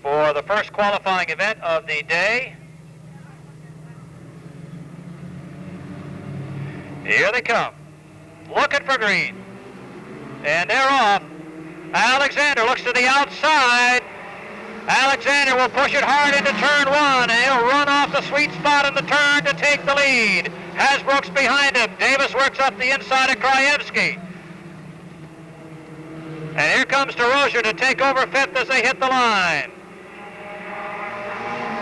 for the first qualifying event of the day. Here they come, looking for green. And they're off. Alexander looks to the outside. Alexander will push it hard into turn one, and he'll run off the sweet spot in the turn to take the lead. Hasbrook's behind him. Davis works up the inside of Krajewski. And here comes DeRozier to take over fifth as they hit the line.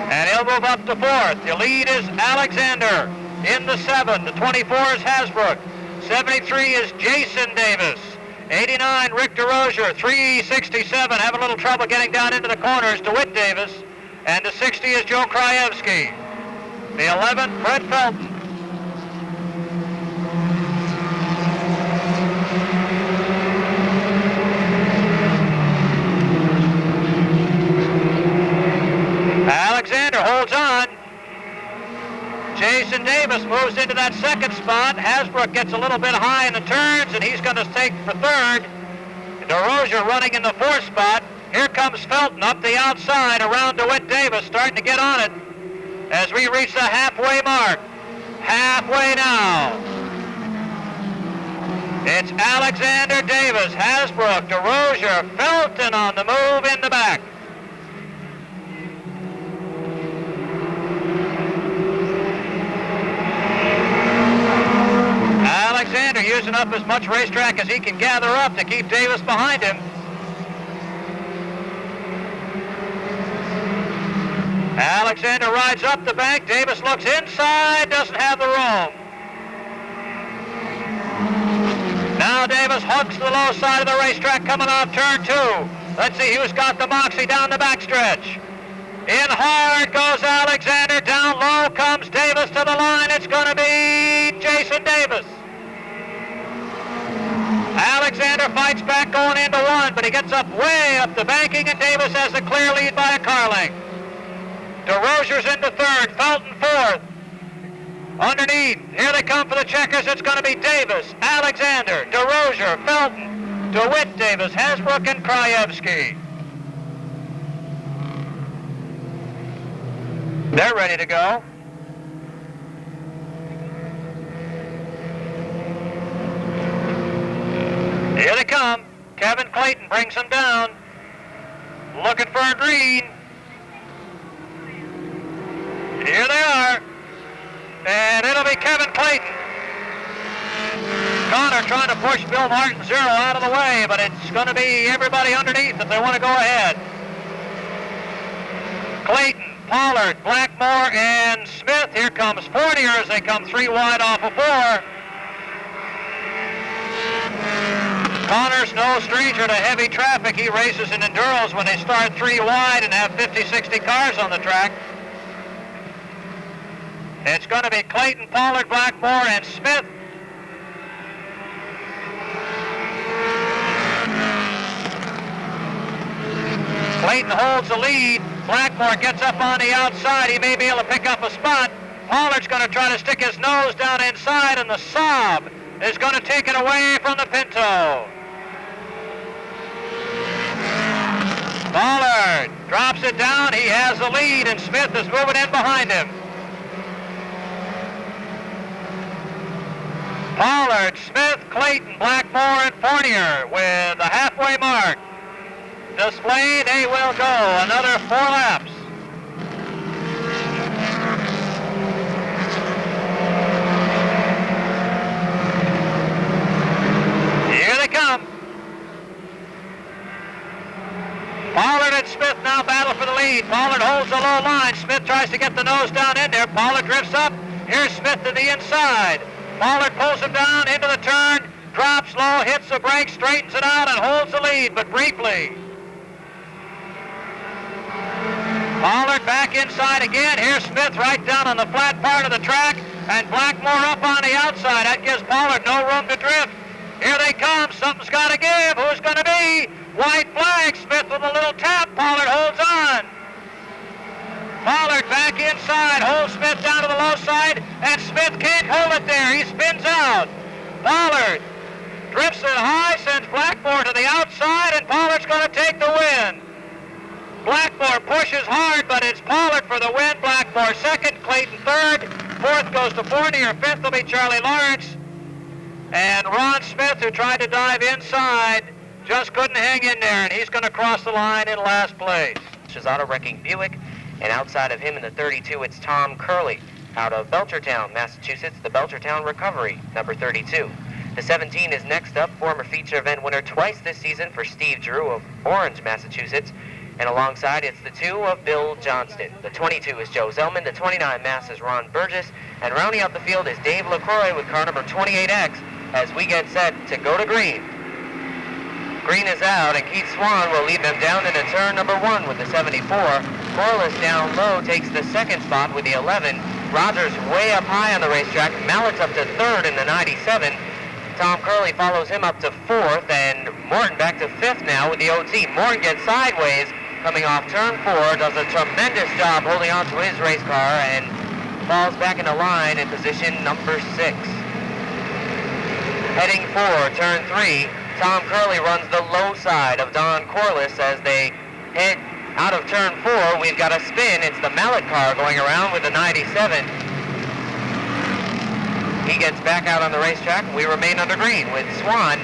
And he'll move up to fourth. The lead is Alexander in the 7. The 24 is Hasbrook. 73 is Jason Davis. 89, Rick DeRozier. 367, having a little trouble getting down into the corners, DeWitt Davis. And the 60 is Joe Krajewski. The 11, Fred Felton. Alexander holds on. Jason Davis moves into that second spot. Hasbrook gets a little bit high in the turns, and he's going to take for third. DeRozier running in the fourth spot. Here comes Felton up the outside around DeWitt Davis, starting to get on it as we reach the halfway mark. Halfway now. It's Alexander, Davis, Hasbrook, DeRozier, Felton on the move in the back. Alexander using up as much racetrack as he can gather up to keep Davis behind him. Alexander rides up the bank. Davis looks inside, doesn't have the room. Now Davis hugs the low side of the racetrack coming off turn 2. Let's see who's got the moxie down the backstretch. In hard goes Alexander. Down low comes Davis to the line. It's going to be Jason Davis. Alexander fights back going into 1, but he gets up way up the banking, and Davis has a clear lead by a car length. DeRozier's into 3rd, Felton 4th. Underneath, here they come for the checkers. It's going to be Davis, Alexander, DeRozier, Felton, DeWitt Davis, Hasbrook, and Krajewski. They're ready to go. Here they come. Kevin Clayton brings them down. Looking for a green. Here they are. And it'll be Kevin Clayton. Connor trying to push Bill Martin 0 out of the way, but it's going to be everybody underneath if they want to go ahead. Clayton, Pollard, Blackmore, and Smith. Here comes Fournier as they come 3 wide off of 4. Connor's no stranger to heavy traffic. He races in Enduros when they start 3 wide and have 50, 60 cars on the track. It's going to be Clayton, Pollard, Blackmore, and Smith. Clayton holds the lead. Blackmore gets up on the outside. He may be able to pick up a spot. Pollard's going to try to stick his nose down inside, and the Saab is going to take it away from the Pinto. Pollard drops it down. He has the lead, and Smith is moving in behind him. Pollard, Smith, Clayton, Blackmore, and Fournier with the halfway mark. Display, they will go another 4 laps. Here they come. Pollard and Smith now battle for the lead. Pollard holds the low line. Smith tries to get the nose down in there. Pollard drifts up. Here's Smith to the inside. Pollard pulls him down into the turn, drops low, hits the brake, straightens it out, and holds the lead, but briefly. Pollard back inside again. Here's Smith right down on the flat part of the track, and Blackmore up on the outside. That gives Pollard no room to drift. Here they come. Something's got to give. Who's going to be? White flag. Smith with a little tap. Pollard holds on. Pollard back inside, holds Smith down to the low side, and Smith can't hold it there. He spins out. Pollard drifts it high, sends Blackmore to the outside, and Pollard's going to take the win. Blackmore pushes hard, but it's Pollard for the win. Blackmore second, Clayton third. Fourth goes to Fournier. Fifth will be Charlie Lawrence. And Ron Smith, who tried to dive inside, just couldn't hang in there, and he's going to cross the line in last place. This is auto-wrecking Buick, and outside of him in the 32, it's Tom Curley. Out of Belchertown, Massachusetts, the Belchertown Recovery, number 32. The 17 is next up, former feature event winner twice this season for Steve Drew of Orange, Massachusetts. And alongside, it's the 2 of Bill Johnston. The 22 is Joe Zellman. The 29 Mass is Ron Burgess. And rounding out the field is Dave LaCroix with car number 28X as we get set to go to green. Green is out, and Keith Swan will lead them down into turn number 1 with the 74. Corliss down low takes the second spot with the 11. Rogers way up high on the racetrack. Mallett's up to third in the 97. Tom Curley follows him up to 4th, and Morton back to 5th now with the OT. Morton gets sideways, coming off turn 4, does a tremendous job holding on to his race car, and falls back into line in position number 6. Heading for turn 3, Tom Curley runs the low side of Don Corliss as they head out of turn 4. We've got a spin. It's the Mallet car going around with the 97. He gets back out on the racetrack. We remain under green with Swan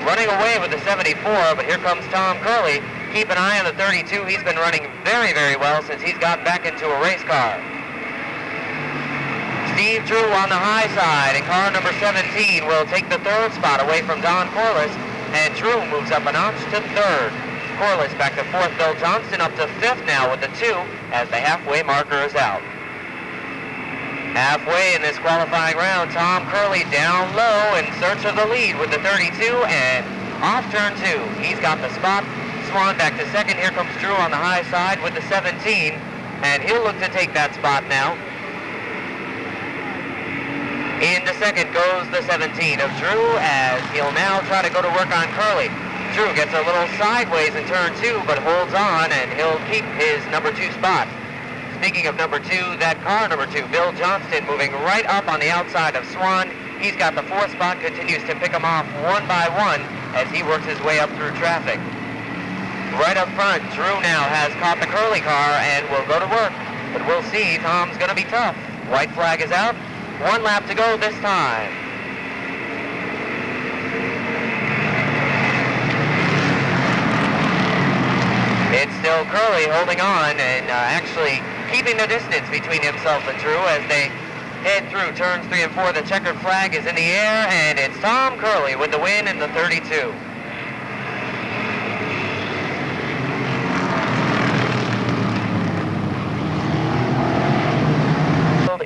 running away with the 74, but here comes Tom Curley. Keep an eye on the 32. He's been running very, very well since he's gotten back into a race car. Steve Drew on the high side, and car number 17 will take the 3rd spot away from Don Corliss, and Drew moves up a notch to 3rd. Corliss back to 4th. Bill Johnston up to 5th now with the 2 as the halfway marker is out. Halfway in this qualifying round, Tom Curley down low in search of the lead with the 32 and off turn 2. He's got the spot. Swan back to 2nd. Here comes Drew on the high side with the 17, and he'll look to take that spot now. Into 2nd goes the 17 of Drew as he'll now try to go to work on Curley. Drew gets a little sideways in turn 2, but holds on, and he'll keep his number 2 spot. Speaking of number 2, that car number 2, Bill Johnston, moving right up on the outside of Swan. He's got the 4th spot, continues to pick him off one by one as he works his way up through traffic. Right up front, Drew now has caught the Curley car and will go to work, but we'll see. Tom's going to be tough. White flag is out. 1 lap to go this time. It's still Curley holding on and actually keeping the distance between himself and Drew as they head through turns 3 and 4. The checkered flag is in the air, and it's Tom Curley with the win in the 32.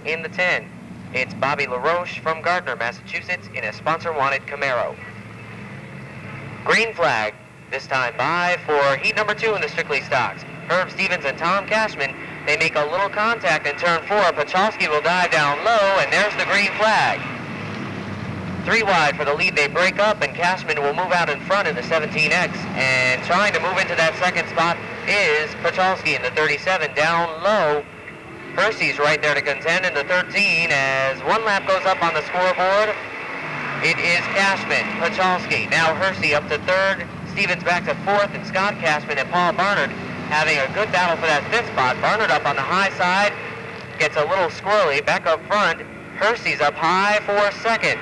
In the 10, it's Bobby LaRoche from Gardner, Massachusetts, in a sponsor-wanted Camaro. Green flag, this time by for heat number 2 in the Strictly Stocks. Herb Stevens and Tom Cashman, they make a little contact in turn 4. Pachalski will dive down low, and there's the green flag. 3 wide for the lead. They break up, and Cashman will move out in front in the 17X. And trying to move into that 2nd spot is Pachalski in the 37 down low. Hersey's right there to contend in the 13 as 1 lap goes up on the scoreboard. It is Cashman, Pachalski, now Hersey up to 3rd, Stevens back to 4th, and Scott Cashman and Paul Barnard having a good battle for that 5th spot. Barnard up on the high side, gets a little squirrely, back up front. Hersey's up high for 2nd.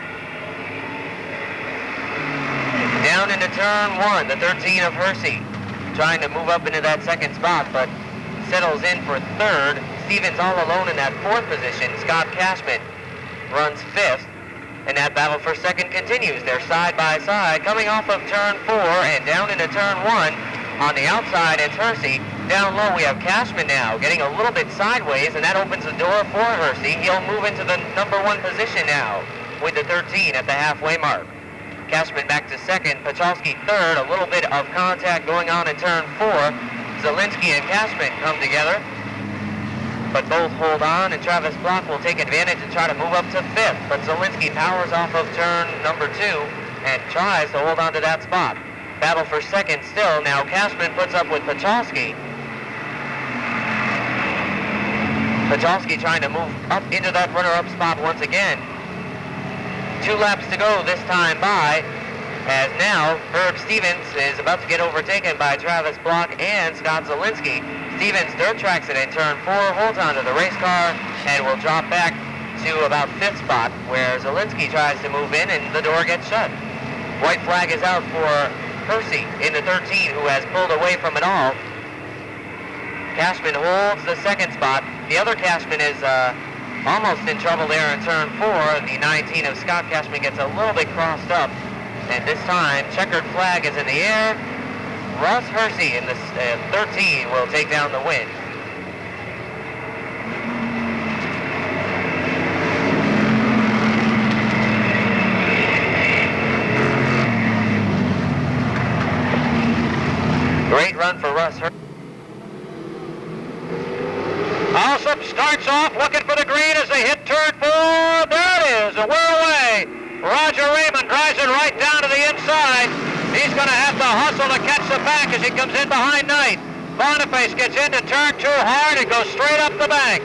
Down into turn 1, the 13 of Hersey, trying to move up into that 2nd spot, but settles in for 3rd. Stevens all alone in that 4th position. Scott Cashman runs 5th, and that battle for 2nd continues. They're side by side, coming off of turn 4 and down into turn 1. On the outside, it's Hersey. Down low, we have Cashman now, getting a little bit sideways, and that opens the door for Hersey. He'll move into the number 1 position now with the 13 at the halfway mark. Cashman back to 2nd, Pachalski 3rd. A little bit of contact going on in turn 4. Zielinski and Cashman come together, but both hold on, and Travis Block will take advantage and try to move up to 5th. But Zielinski powers off of turn number 2 and tries to hold on to that spot. Battle for 2nd still. Now Cashman puts up with Pachalski. Pachalski trying to move up into that runner-up spot once again. 2 laps to go this time by. as now Herb Stevens is about to get overtaken by Travis Block and Scott Zielinski. Stevens dirt tracks it in turn 4, holds onto the race car, and will drop back to about 5th spot, where Zielinski tries to move in and the door gets shut. White flag is out for Percy in the 13, who has pulled away from it all. Cashman holds the 2nd spot. The other Cashman is almost in trouble there in turn 4. The 19 of Scott Cashman gets a little bit crossed up. And this time, checkered flag is in the air. Russ Hersey in the 13 will take down the win. Great run for Russ Hersey. Alsop starts off looking for the green as they hit turn 4. There it is, and we're away. Roger Raymond drives it right down to the inside. He's going to have to hustle to catch the back as he comes in behind Knight. Boniface gets into turn 2 hard and goes straight up the bank.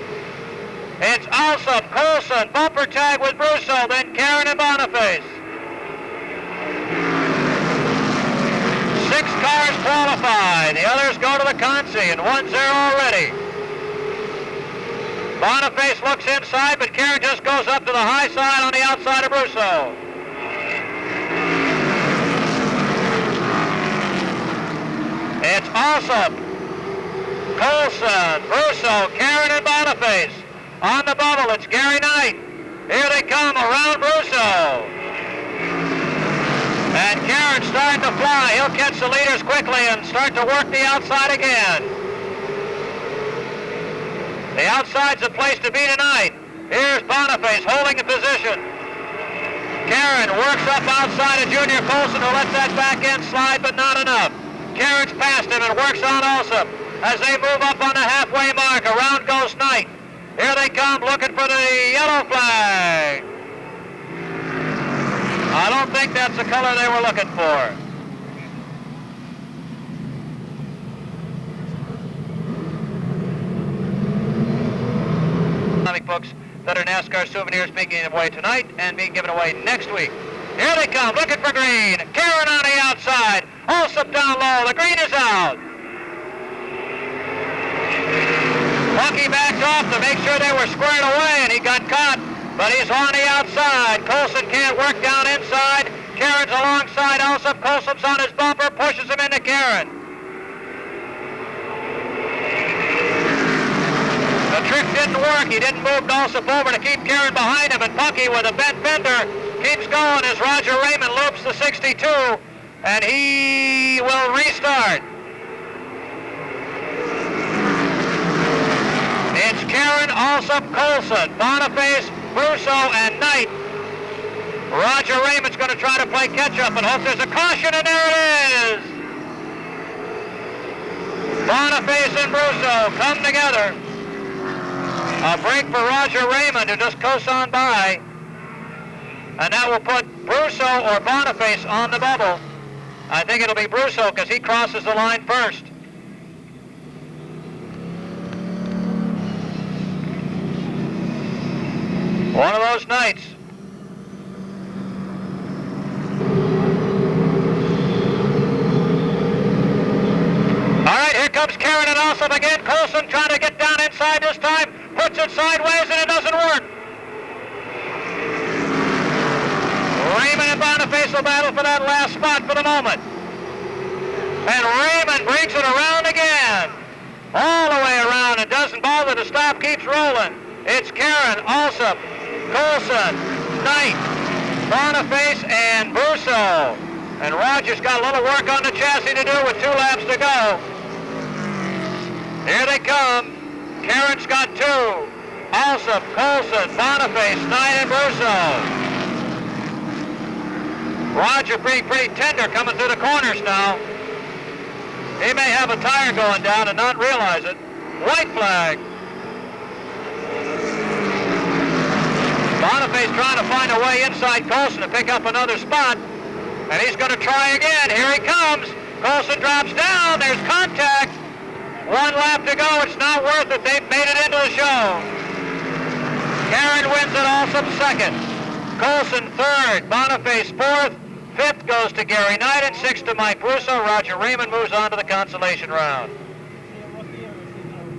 It's Alsop, Colson, bumper tag with Brusso, then Karen and Boniface. 6 cars qualify. The others go to the Consi, and 1-0 already. Boniface looks inside, but Karen just goes up to the high side on the outside of Brusso. It's Alsop, Colson, Brusso, Karen, and Boniface. On the bubble, it's Gary Knight. Here they come around Brusso. And Karen's starting to fly. He'll catch the leaders quickly and start to work the outside again. The outside's the place to be tonight. Here's Boniface holding the position. Karen works up outside of Junior Colson, who lets that back end slide, but not enough. Karen's past him and works on Alsop. As they move up on the halfway mark, around goes Knight. Here they come looking for the yellow flag. I don't think that's the color they were looking for. Comic books that are NASCAR souvenirs being given away tonight and being given away next week. Here they come, looking for green. Karen on the outside. Alsop down low. The green is out. Bucky backed off to make sure they were squared away, and he got caught, but he's on the outside. Colson can't work down inside. Karen's alongside Alsop. Colson's on his bumper, pushes him into Karen. The trick didn't work. He didn't move Alsop over to keep Karen behind him, and Bucky with a bent fender keeps going as Roger Raymond loops the 62, and he will restart. It's Karen, Alsop, Colson, Boniface, Brusso, and Knight. Roger Raymond's going to try to play catch-up and hope there's a caution, and there it is! Boniface and Brusso come together. A break for Roger Raymond, who just coasts on by. And that will put Brusso or Boniface on the bubble. I think it'll be Brusso because he crosses the line first. One of those nights. All right, here comes Karen and Alsop again. Colson trying to get down inside this time. Puts it sideways and it doesn't work. Raymond and Boniface will battle for that last spot for the moment. And Raymond brings it around again. All the way around and doesn't bother to stop, keeps rolling. It's Karen, Alsop, Colson, Knight, Boniface, and Brusso. And Roger's got a little work on the chassis to do with 2 laps to go. Here they come. Karen's got 2. Alsop, Colson, Boniface, Knight, and Brusso. Roger being pretty tender coming through the corners now. He may have a tire going down and not realize it. White flag. Boniface trying to find a way inside Colson to pick up another spot. And he's going to try again. Here he comes. Colson drops down. There's contact. 1 lap to go. It's not worth it. They've made it into the show. Karen wins it, Alsop second. Colson third. Boniface fourth. Fifth goes to Gary Knight, and sixth to Mike Russo. Roger Raymond moves on to the consolation round.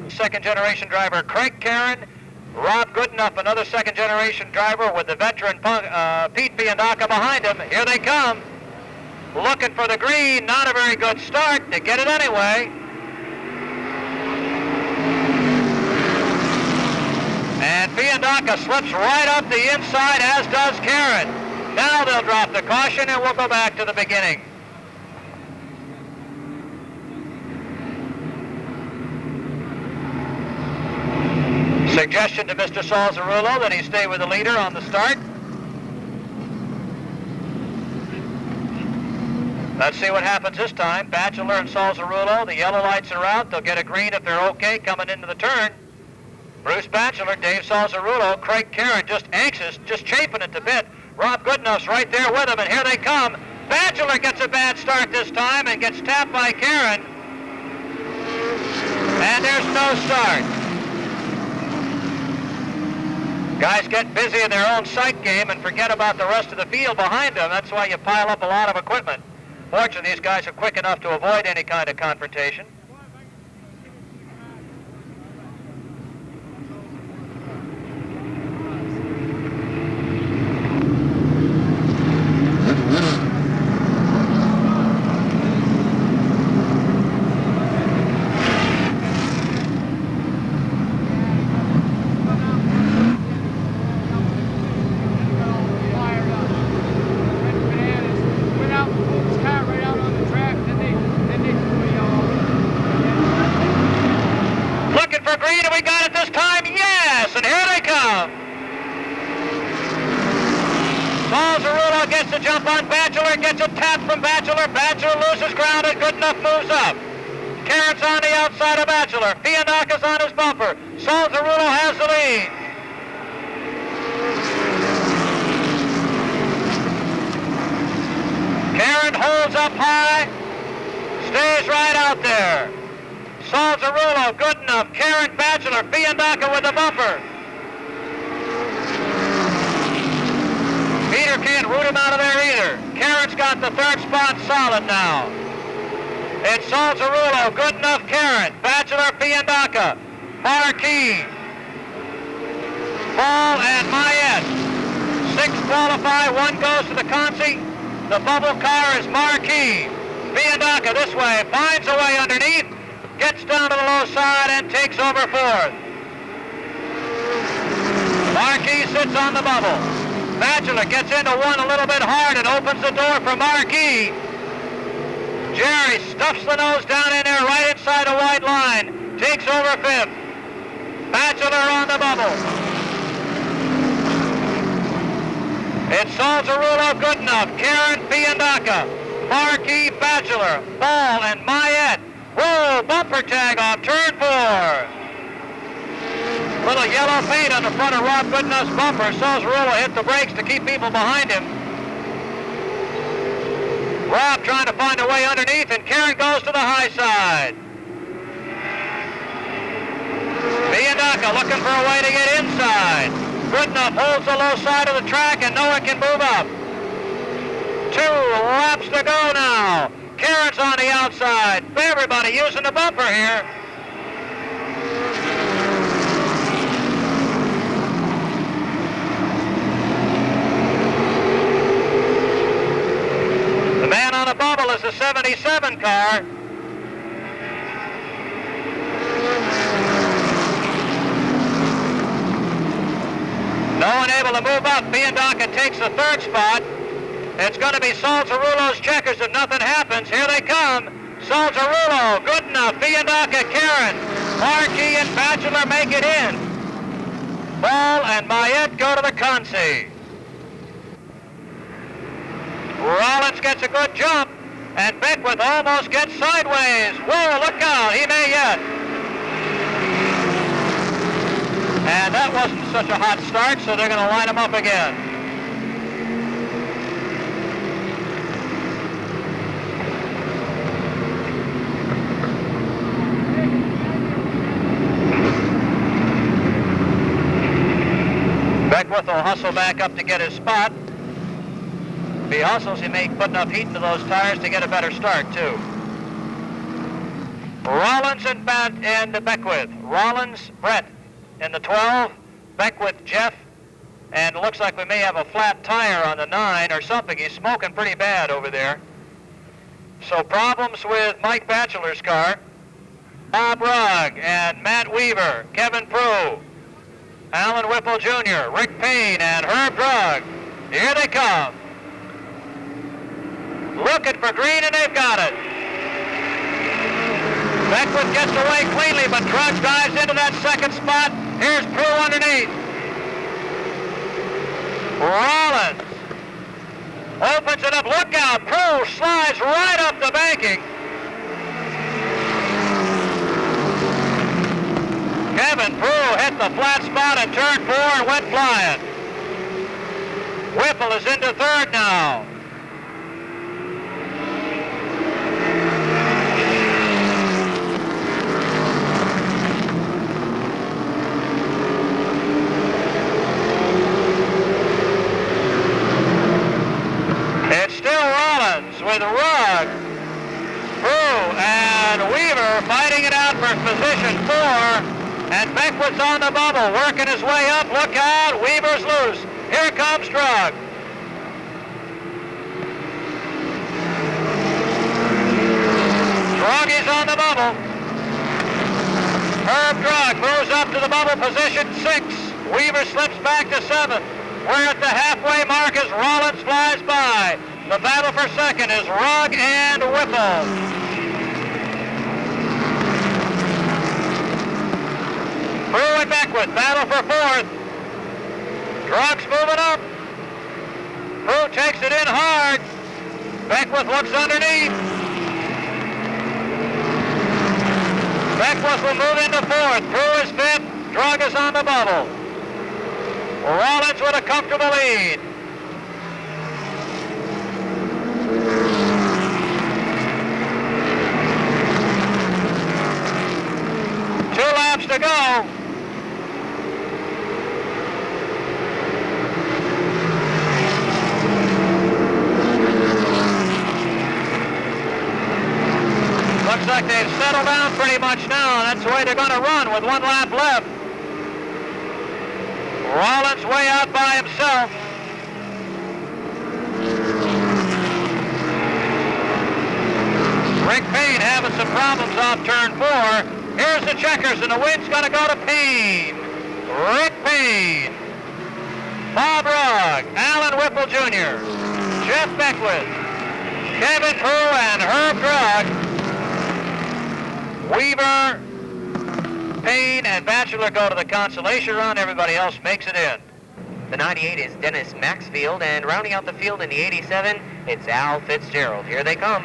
Second generation driver Craig Karen. Rob Goodenough, another second generation driver with the veteran Pete Fiandaca behind him. Here they come. Looking for the green. Not a very good start. They get it anyway. And Fiandaca slips right up the inside, as does Karen. Now they'll drop the caution, and we'll go back to the beginning. Suggestion to Mr. Salzarullo that he stay with the leader on the start. Let's see what happens this time. Batchelor and Salzarullo, the yellow lights are out. They'll get a green if they're okay coming into the turn. Bruce Batchelor, Dave Salzarullo, Craig Karen, just anxious, just chafing at the bit. Rob Goodenough's right there with him, and here they come. Batchelor gets a bad start this time and gets tapped by Karen. And there's no start. Guys get busy in their own sight game and forget about the rest of the field behind them. That's why you pile up a lot of equipment. Fortunately, these guys are quick enough to avoid any kind of confrontation. Gets a jump on Batchelor, gets a tap from Batchelor. Batchelor loses ground and Goodenough moves up. Karen's on the outside of Batchelor. Fiandaca's on his bumper. Salzarullo has the lead. Karen holds up high, stays right out there. Salzarullo, Goodenough, Karen, Batchelor, Fiandaca with the bumper. Peter can't root him out of there either. Karen's got the third spot solid now. It's Salzarullo, Goodenough, Karen, Batchelor, Fiandaca, Marquis, Ball, and Mayette. 6 qualify, 1 goes to the Consi. The bubble car is Marquis. Fiandaca this way, finds a way underneath, gets down to the low side, and takes over fourth. Marquis sits on the bubble. Batchelor gets into one a little bit hard and opens the door for Marquis. Jerry stuffs the nose down in there right inside a white line. Takes over fifth. Batchelor on the bubble. It's Salzarullo, Goodenough, Karen, Fiandaca, Marquis, Batchelor, Ball, and Mayette. Whoa, bumper tag on turn 4. Little yellow paint on the front of Rob Goodenough's bumper. Salzarullo hit the brakes to keep people behind him. Rob trying to find a way underneath, and Karen goes to the high side. Fiandaca looking for a way to get inside. Goodenough holds the low side of the track, and no one can move up. 2 laps to go now. Karen's on the outside. Everybody using the bumper here. The man on the bubble is the 77 car. No one able to move up. Fiandaca takes the third spot. It's going to be Salzarullo's checkers if nothing happens. Here they come. Salzarullo, Goodenough, Fiandaca, Karen, Marquis, and Batchelor make it in. Ball and Mayette go to the Consi. Rollins gets a good jump, and Beckwith almost gets sideways. Whoa, look out, he may yet. And that wasn't such a hot start, so they're going to line him up again. Beckwith will hustle back up to get his spot. If he hustles, he may put enough heat into those tires to get a better start, too. Rollins and Beckwith. Rollins, Brett in the 12. Beckwith, Jeff. And it looks like we may have a flat tire on the 9 or something. He's smoking pretty bad over there. So problems with Mike Batchelor's car. Bob Rugg and Matt Weaver, Kevin Prue, Alan Whipple Jr., Rick Payne, and Herb Drug. Here they come. Looking for green, and they've got it. Beckwith gets away cleanly, but Drug dives into that second spot. Here's Prue underneath. Rollins opens it up. Look out. Prue slides right up the banking. Kevin Prue hit the flat spot at turn 4 and went flying. Whipple is into third now. It's still Rollins with Rugg, Prue, and Weaver fighting it out for position 4. And Beckwith's on the bubble, working his way up. Look out, Weaver's loose. Here comes Drug. Drug is on the bubble. Herb Drug moves up to the bubble, position 6. Weaver slips back to 7. We're at the halfway mark as Rollins flies by. The battle for second is Rugg and Whipple. Prue and Beckwith battle for 4th. Drug's moving up. Prue takes it in hard. Beckwith looks underneath. Beckwith will move into 4th. Prue is 5th. Drug is on the bubble. Rollins with a comfortable lead. Two laps to go. Looks like they've settled down pretty much now. That's the way they're going to run with 1 lap left. Rollins way out by himself. Rick Payne having some problems off turn 4. Here's the checkers, and the win's going to go to Payne. Rick Payne. Bob Rugg, Alan Whipple Jr., Jeff Beckwith, Kevin Prue, and Herb Drug. Weaver, Payne, and Batchelor go to the consolation run. Everybody else makes it in. The 98 is Dennis Maxfield, and rounding out the field in the 87, it's Al Fitzgerald. Here they come.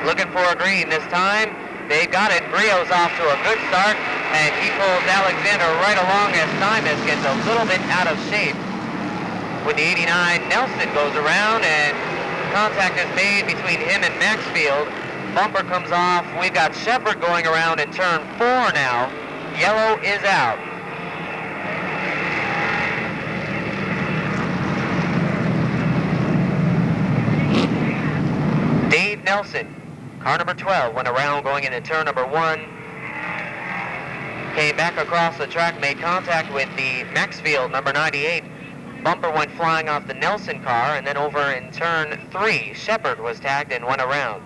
Looking for a green this time. They've got it. Brio's off to a good start, and he pulls Alexander right along as Simus gets a little bit out of shape. With the 89, Nelson goes around, and contact is made between him and Maxfield. Bumper comes off. We've got Shepard going around in turn 4 now. Yellow is out. Dave Nelson, car number 12, went around going into turn number 1. Came back across the track, made contact with the Maxfield number 98. Bumper went flying off the Nelson car, and then over in turn 3, Shepard was tagged and went around.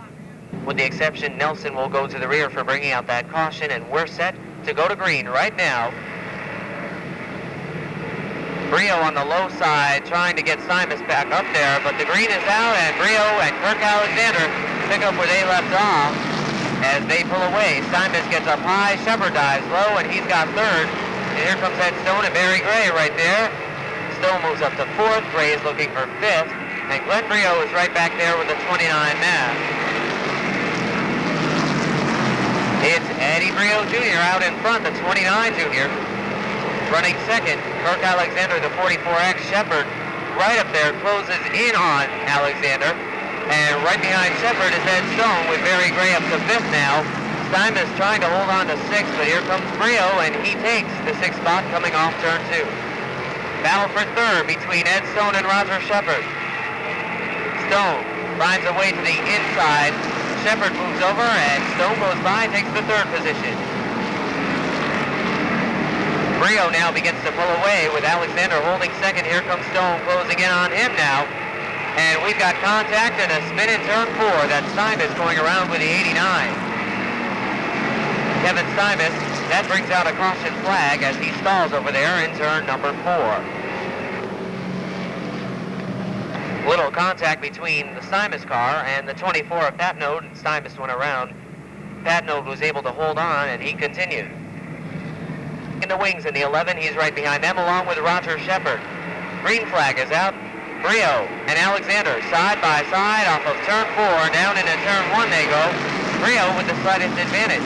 With the exception, Nelson will go to the rear for bringing out that caution, and we're set to go to green right now. Brio on the low side trying to get Simus back up there, but the green is out, and Brio and Kirk Alexander pick up where they left off as they pull away. Simus gets up high, Shepard dives low, and he's got 3rd. And here comes Ed Stone and Barry Gray right there. Stone moves up to 4th, Gray is looking for 5th, and Glenn Brio is right back there with the 29 mass. It's Eddie Brio Jr. out in front, the 29 junior. Running 2nd, Kirk Alexander, the 44X. Shepard right up there, closes in on Alexander. And right behind Shepard is Ed Stone with Barry Gray up to 5th now. Simus trying to hold on to 6th, but here comes Brio, and he takes the 6th spot coming off turn 2. Battle for 3rd between Ed Stone and Roger Shepard. Stone finds a way to the inside. Shepard moves over, and Stone goes by and takes the third position. Bodreau now begins to pull away with Alexander holding second. Here comes Stone closing in on him now. And we've got contact and a spin in turn 4. That's Simus going around with the 89. Kevin Simus, that brings out a caution flag as he stalls over there in turn number 4. Little contact between the Simus car and the 24 of Patnode, and Simus went around. Patnode was able to hold on, and he continued. In the wings in the 11, he's right behind them along with Roger Shepard. Green flag is out. Bodreau and Alexander side by side off of turn 4. Down into turn 1 they go. Bodreau with the slightest advantage.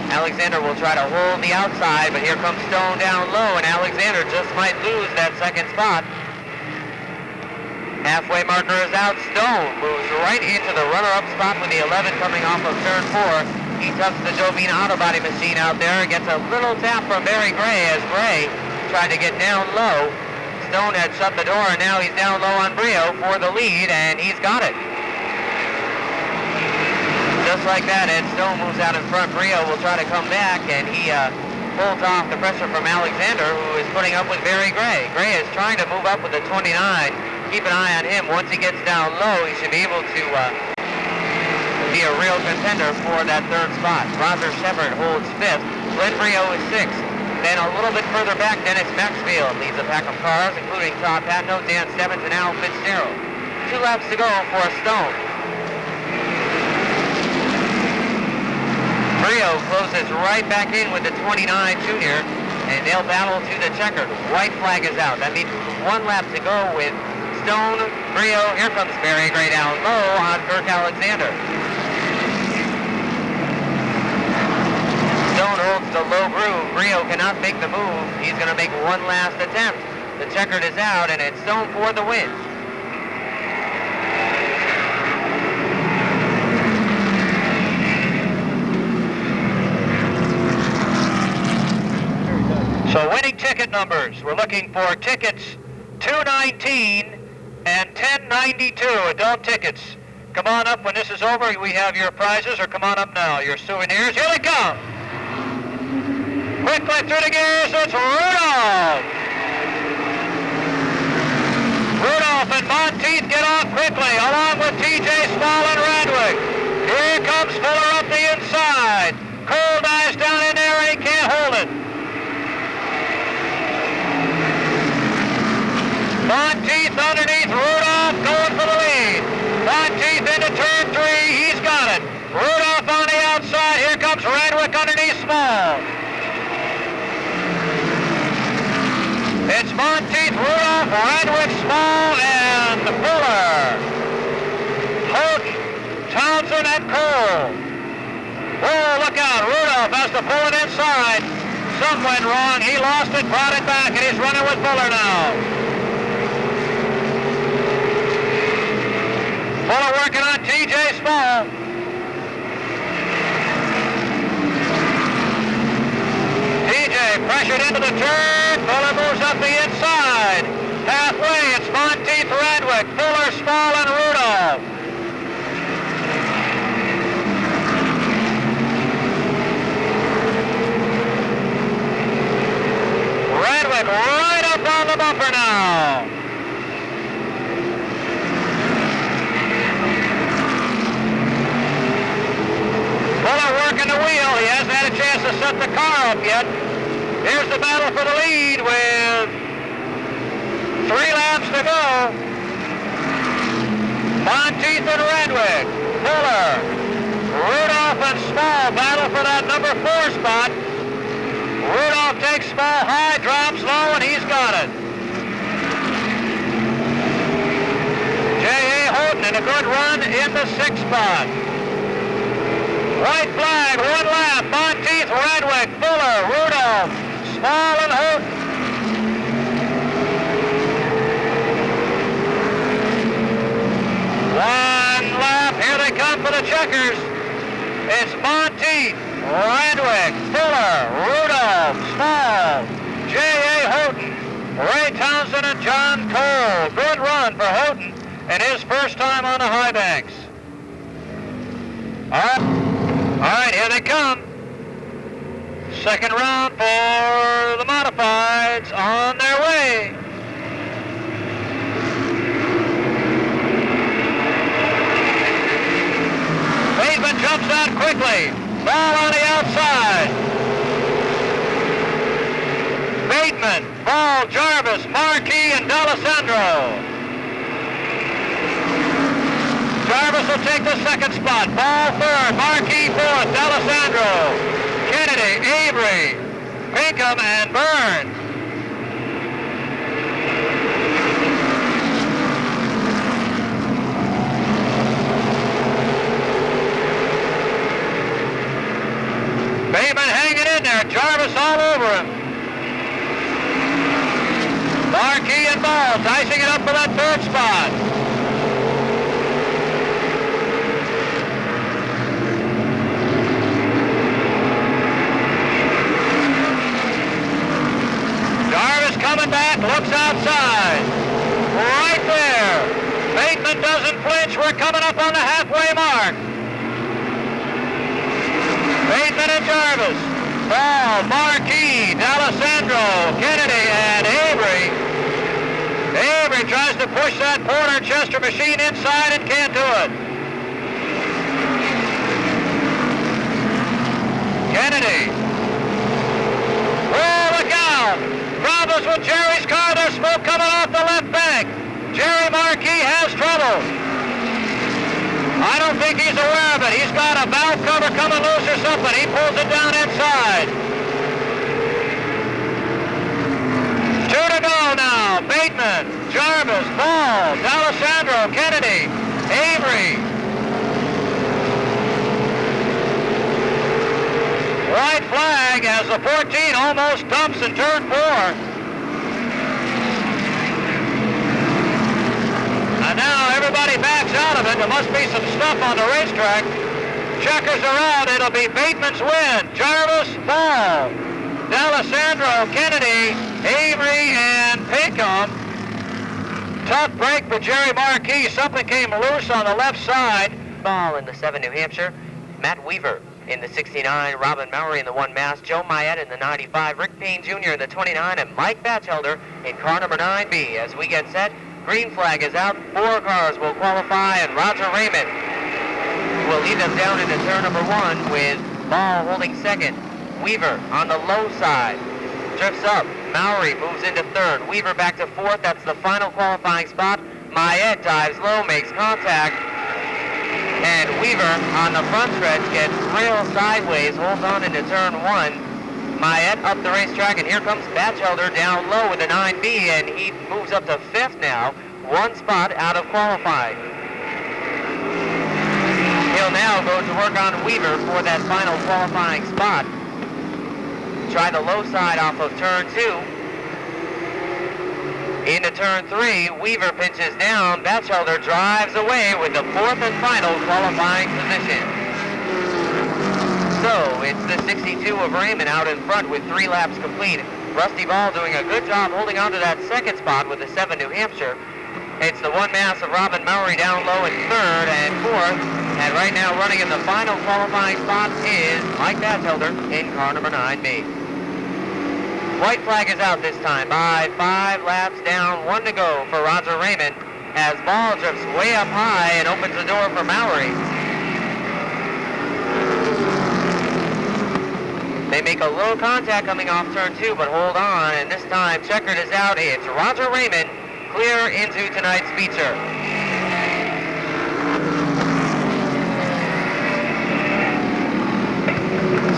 Alexander will try to hold the outside, but here comes Stone down low, and Alexander just might lose that second spot. Halfway marker is out. Stone moves right into the runner-up spot with the 11 coming off of turn 4. He tucks the Jovine auto body machine out there and gets a little tap from Barry Gray as Gray tried to get down low. Stone had shut the door, and now he's down low on Bodreau for the lead, and he's got it. Just like that, Ed Stone moves out in front. Bodreau will try to come back, and he pulls off the pressure from Alexander, who is putting up with Barry Gray. Gray is trying to move up with the 29. Keep an eye on him. Once he gets down low, he should be able to be a real contender for that third spot. Roger Shepard holds 5th. Glenn Bodreau is 6th. Then a little bit further back, Dennis Maxfield leads a pack of cars, including Todd Patnode, Dan Stebbins, and Al Fitzgerald. 2 laps to go for Stone. Bodreau closes right back in with the 29 junior, and they'll battle to the checkered. White flag is out. That means 1 lap to go with Stone, Bodreau. Here comes Barry Gray down low on Kirk Alexander. Stone holds the low groove. Bodreau cannot make the move. He's going to make 1 last attempt. The checkered is out, and it's Stone for the win. So winning ticket numbers. We're looking for tickets 219 and 1092, adult tickets. Come on up when this is over. We have your prizes, or come on up now, your souvenirs. Here they come. Quickly through the gears, it's Rudolph. Rudolph and Monteith get off quickly, along with T.J. Small and Radwick. Here comes Fuller up the inside. Cole dives down in there, and he can't hold it. Monteith underneath Rudolph, going for the lead. Monteith into turn 3, he's got it. Rudolph on the outside, here comes Radwick underneath Small. It's Monteith, Rudolph, Radwick, Small, and Fuller. Holt, Townsend, and Cole. Oh, look out, Rudolph has to pull it inside. Something went wrong, he lost it, brought it back, and he's running with Fuller now. Fuller working on T.J. Small. T.J. pressured into the turn. Fuller moves up the inside. Halfway, it's Monteith, Radwick, Fuller, Small, and Rudolph. Radwick right up on the bumper now. Fuller working the wheel. He hasn't had a chance to set the car up yet. Here's the battle for the lead with 3 laps to go. Monteith and Radwick, Fuller, Rudolph and Small battle for that number 4 spot. Rudolph takes Small high, drops low, and he's got it. J.A. Houghton in a good run in the 6th spot. White flag, 1 lap. Monteith, Radwick, Fuller, Rudolph, Small, and Houghton. One lap. Here they come for the checkers. It's Monteith, Radwick, Fuller, Rudolph, Small, J.A. Houghton, Ray Townsend, and John Cole. Good run for Houghton and his first time on Second round for the modifieds on their way. Bateman jumps out quickly. Ball on the outside. Bateman, Ball, Jarvis, Marquis, and D'Alessandro. Jarvis will take the second spot. Ball third, Marquis fourth, D'Alessandro, Kennedy, Avery, Pinkham, and Byrne. Bateman hanging in there, Jarvis all over him. Marquis and Ball dicing it up for that third spot. Jarvis coming back, looks outside. Right there. Bateman doesn't flinch. We're coming up on the halfway mark. Bateman and Jarvis. Ball, Marquis, D'Alessandro, Kennedy, and Avery. Avery tries to push that Porter-Chester machine inside and can't do it. Kennedy. Oh, look out! Problems with Jerry's car. There's smoke coming off the left bank. Jerry Marquis has trouble. I don't think he's aware of it. He's got a valve cover coming loose or something. He pulls it down inside. 2 to go now. Bateman, Jarvis, Ball, D'Alessandro, Kennedy, Avery. White flag as the 14 almost dumps in turn 4. And now everybody backs out of it. There must be some stuff on the racetrack. Checkers are out. It'll be Bateman's win. Jarvis, Ball, D'Alessandro, Kennedy, Avery, and Pinkham. Tough break for Jerry Marquis. Something came loose on the left side. Ball in the 7 New Hampshire. Matt Weaver in the 69, Robin Mowry in the 1 Mass, Joe Mayette in the 95, Rick Payne Jr. in the 29, and Mike Batchelder in car number 9B. As we get set, green flag is out. 4 cars will qualify, and Roger Raymond will lead them down into turn number 1 with Ball holding second. Weaver on the low side drifts up. Mowry moves into third. Weaver back to fourth. That's the final qualifying spot. Mayette dives low, makes contact. And Weaver on the front stretch gets real sideways, holds on into turn 1. Mayette up the racetrack, and here comes Batchelder down low with a 9B, and he moves up to 5th now, 1 spot out of qualifying. He'll now go to work on Weaver for that final qualifying spot. Try the low side off of turn 2. Into turn 3, Weaver pinches down. Batchelder drives away with the 4th and final qualifying position. So it's the 62 of Raymond out in front with 3 laps complete. Rusty Ball doing a good job holding on to that second spot with the 7 New Hampshire. It's the 1 Mass of Robin Mowry down low in 3rd and 4th. And right now running in the final qualifying spot is Mike Batchelder in car number 9B. White flag is out this time by 5 laps down, 1 to go for Roger Raymond as Ball drifts way up high and opens the door for Mowry. They make a little contact coming off turn 2, but hold on, and this time checkered is out. It's Roger Raymond clear into tonight's feature.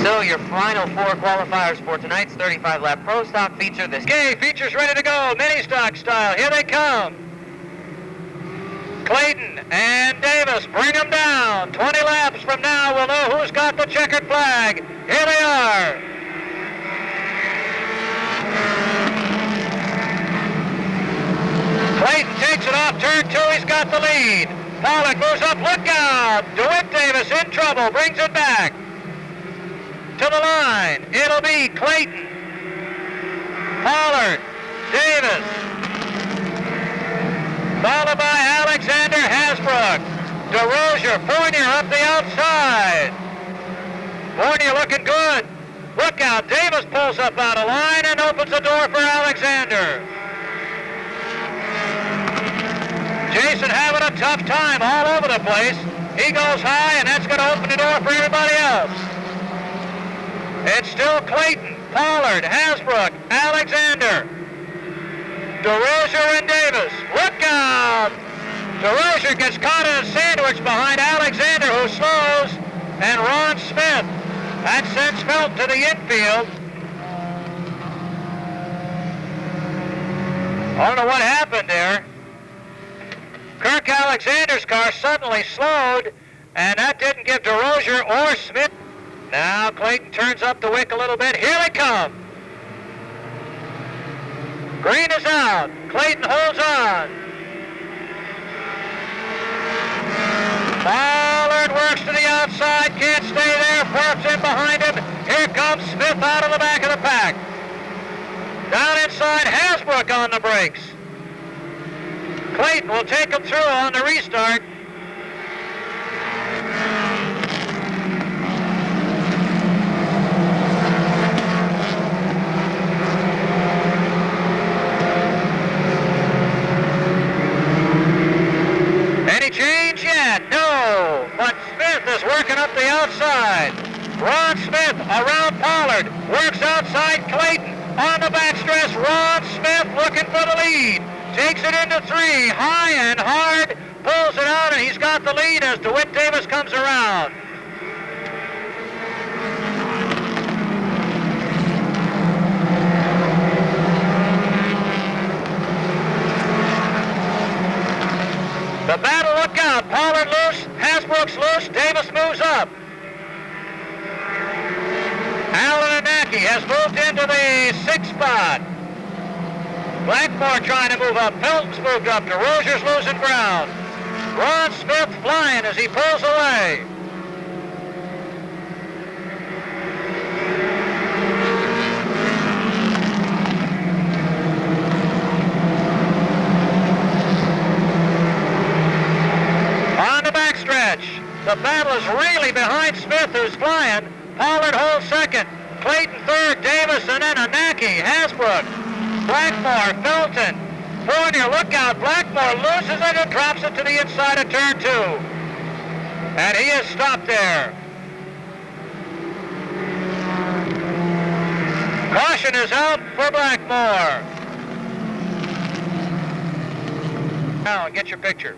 So your final 4 qualifiers for tonight's 35-lap Pro Stock feature. This Feature's ready to go, mini stock style. Here they come. Clayton and Davis, bring them down. 20 laps from now, we'll know who's got the checkered flag. Here they are. Clayton takes it off turn 2, he's got the lead. Pollard goes up, look out. DeWitt Davis in trouble, brings it back to the line. It'll be Clayton, Pollard, Davis, followed by Alexander Hasbrook. DeRozier, Fournier up the outside. Fournier looking good. Look look out. Davis pulls up out of line and opens the door for Alexander. Jason having a tough time all over the place. He goes high, and that's going to open the door for everybody else. It's still Clayton, Pollard, Hasbrook, Alexander, DeRozier, and Davis. Look out! DeRozier gets caught in a sandwich behind Alexander, who slows, and Ron Smith. That sends Felt to the infield. I don't know what happened there. Kirk Alexander's car suddenly slowed, and that didn't give DeRozier or Smith. Now Clayton turns up the wick a little bit. Here they come. Green is out. Clayton holds on. Pollard works to the outside, can't stay there, flaps in behind him. Here comes Smith out of the back of the pack. Down inside, Hasbrook on the brakes. Clayton will take him through on the restart. Any change yet? No, but Smith is working up the outside. Ron Smith around Pollard, works outside Clayton. On the backstretch, Ron Smith looking for the lead. Takes it into 3, high and hard, pulls it out, and he's got the lead as DeWitt Davis comes around. The battle, look out. Pollard loose, Hasbrook's loose, Davis moves up. Alan Anaki has moved into the 6th spot. Blackmore trying to move up. Pelton's moved up. DeRozier's losing ground. Ron Smith flying as he pulls away. On the backstretch, the battle is really behind Smith, who's flying. Pollard holds second. Clayton third. Davis, and then Anaki, Hasbrook. Blackmore, Felton, Fournier, look out. Blackmore loses it and drops it to the inside of turn 2. And he is stopped there. Caution is out for Blackmore. Now, get your picture.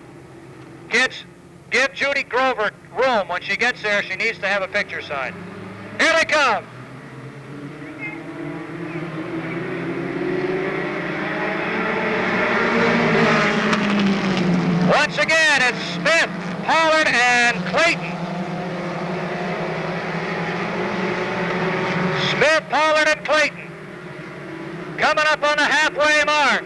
Kids, give Judy Grover room. When she gets there, she needs to have a picture signed. Here they come. Once again, it's Smith, Pollard, and Clayton. Smith, Pollard, and Clayton coming up on the halfway mark.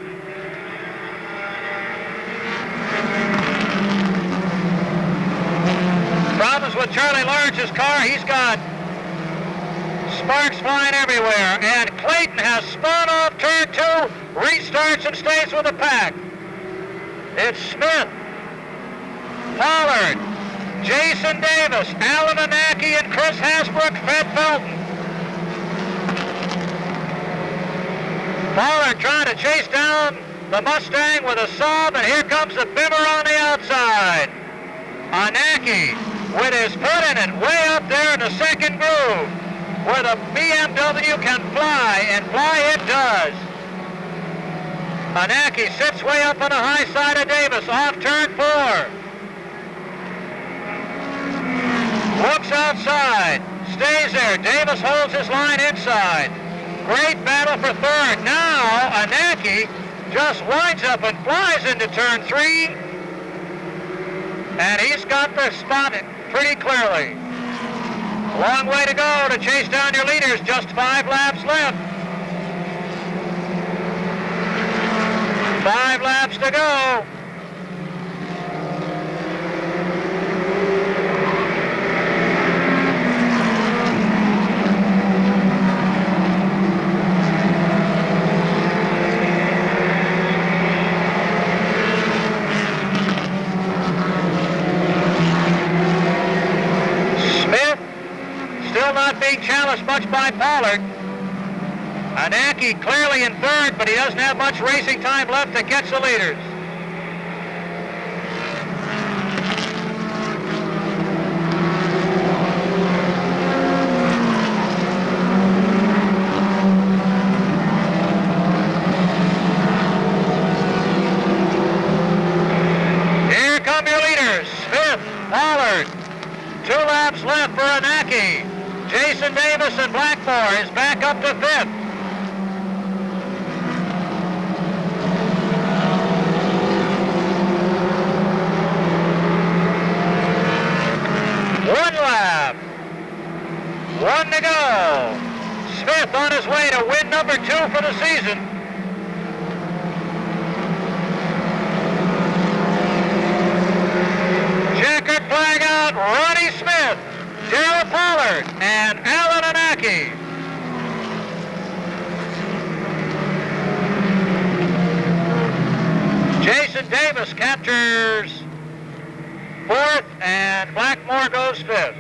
Problems with Charlie Lawrence's car. He's got sparks flying everywhere. And Clayton has spun off turn 2, restarts and stays with the pack. It's Smith, Pollard, Jason Davis, Alan Anaki, and Chris Hasbrook, Fred Felton. Pollard trying to chase down the Mustang with a Saab, and here comes the Bimmer on the outside. Anaki with his foot in it, way up there in the second groove, where the BMW can fly, and fly it does. Anaki sits way up on the high side of Davis, off turn 4. Looks outside, stays there. Davis holds his line inside. Great battle for third. Now Anaki just winds up and flies into turn 3. And he's got the spot pretty clearly. A long way to go to chase down your leaders. Just 5 laps left. 5 laps to go. Smith still not being challenged much by Pollard. Anaki clearly in third, but he doesn't have much racing time left to catch the leaders. Here come your leaders. Smith, Pollard. 2 laps left for Anaki. Jason Davis and Blackmore is back up to 5th. One lap. 1 to go. Smith on his way to win number 2 for the season. Checkered flag out, Ronnie Smith, Darrell Pollard, and Alan Anaki. Jason Davis captures 4th, and Blackmore goes 5th.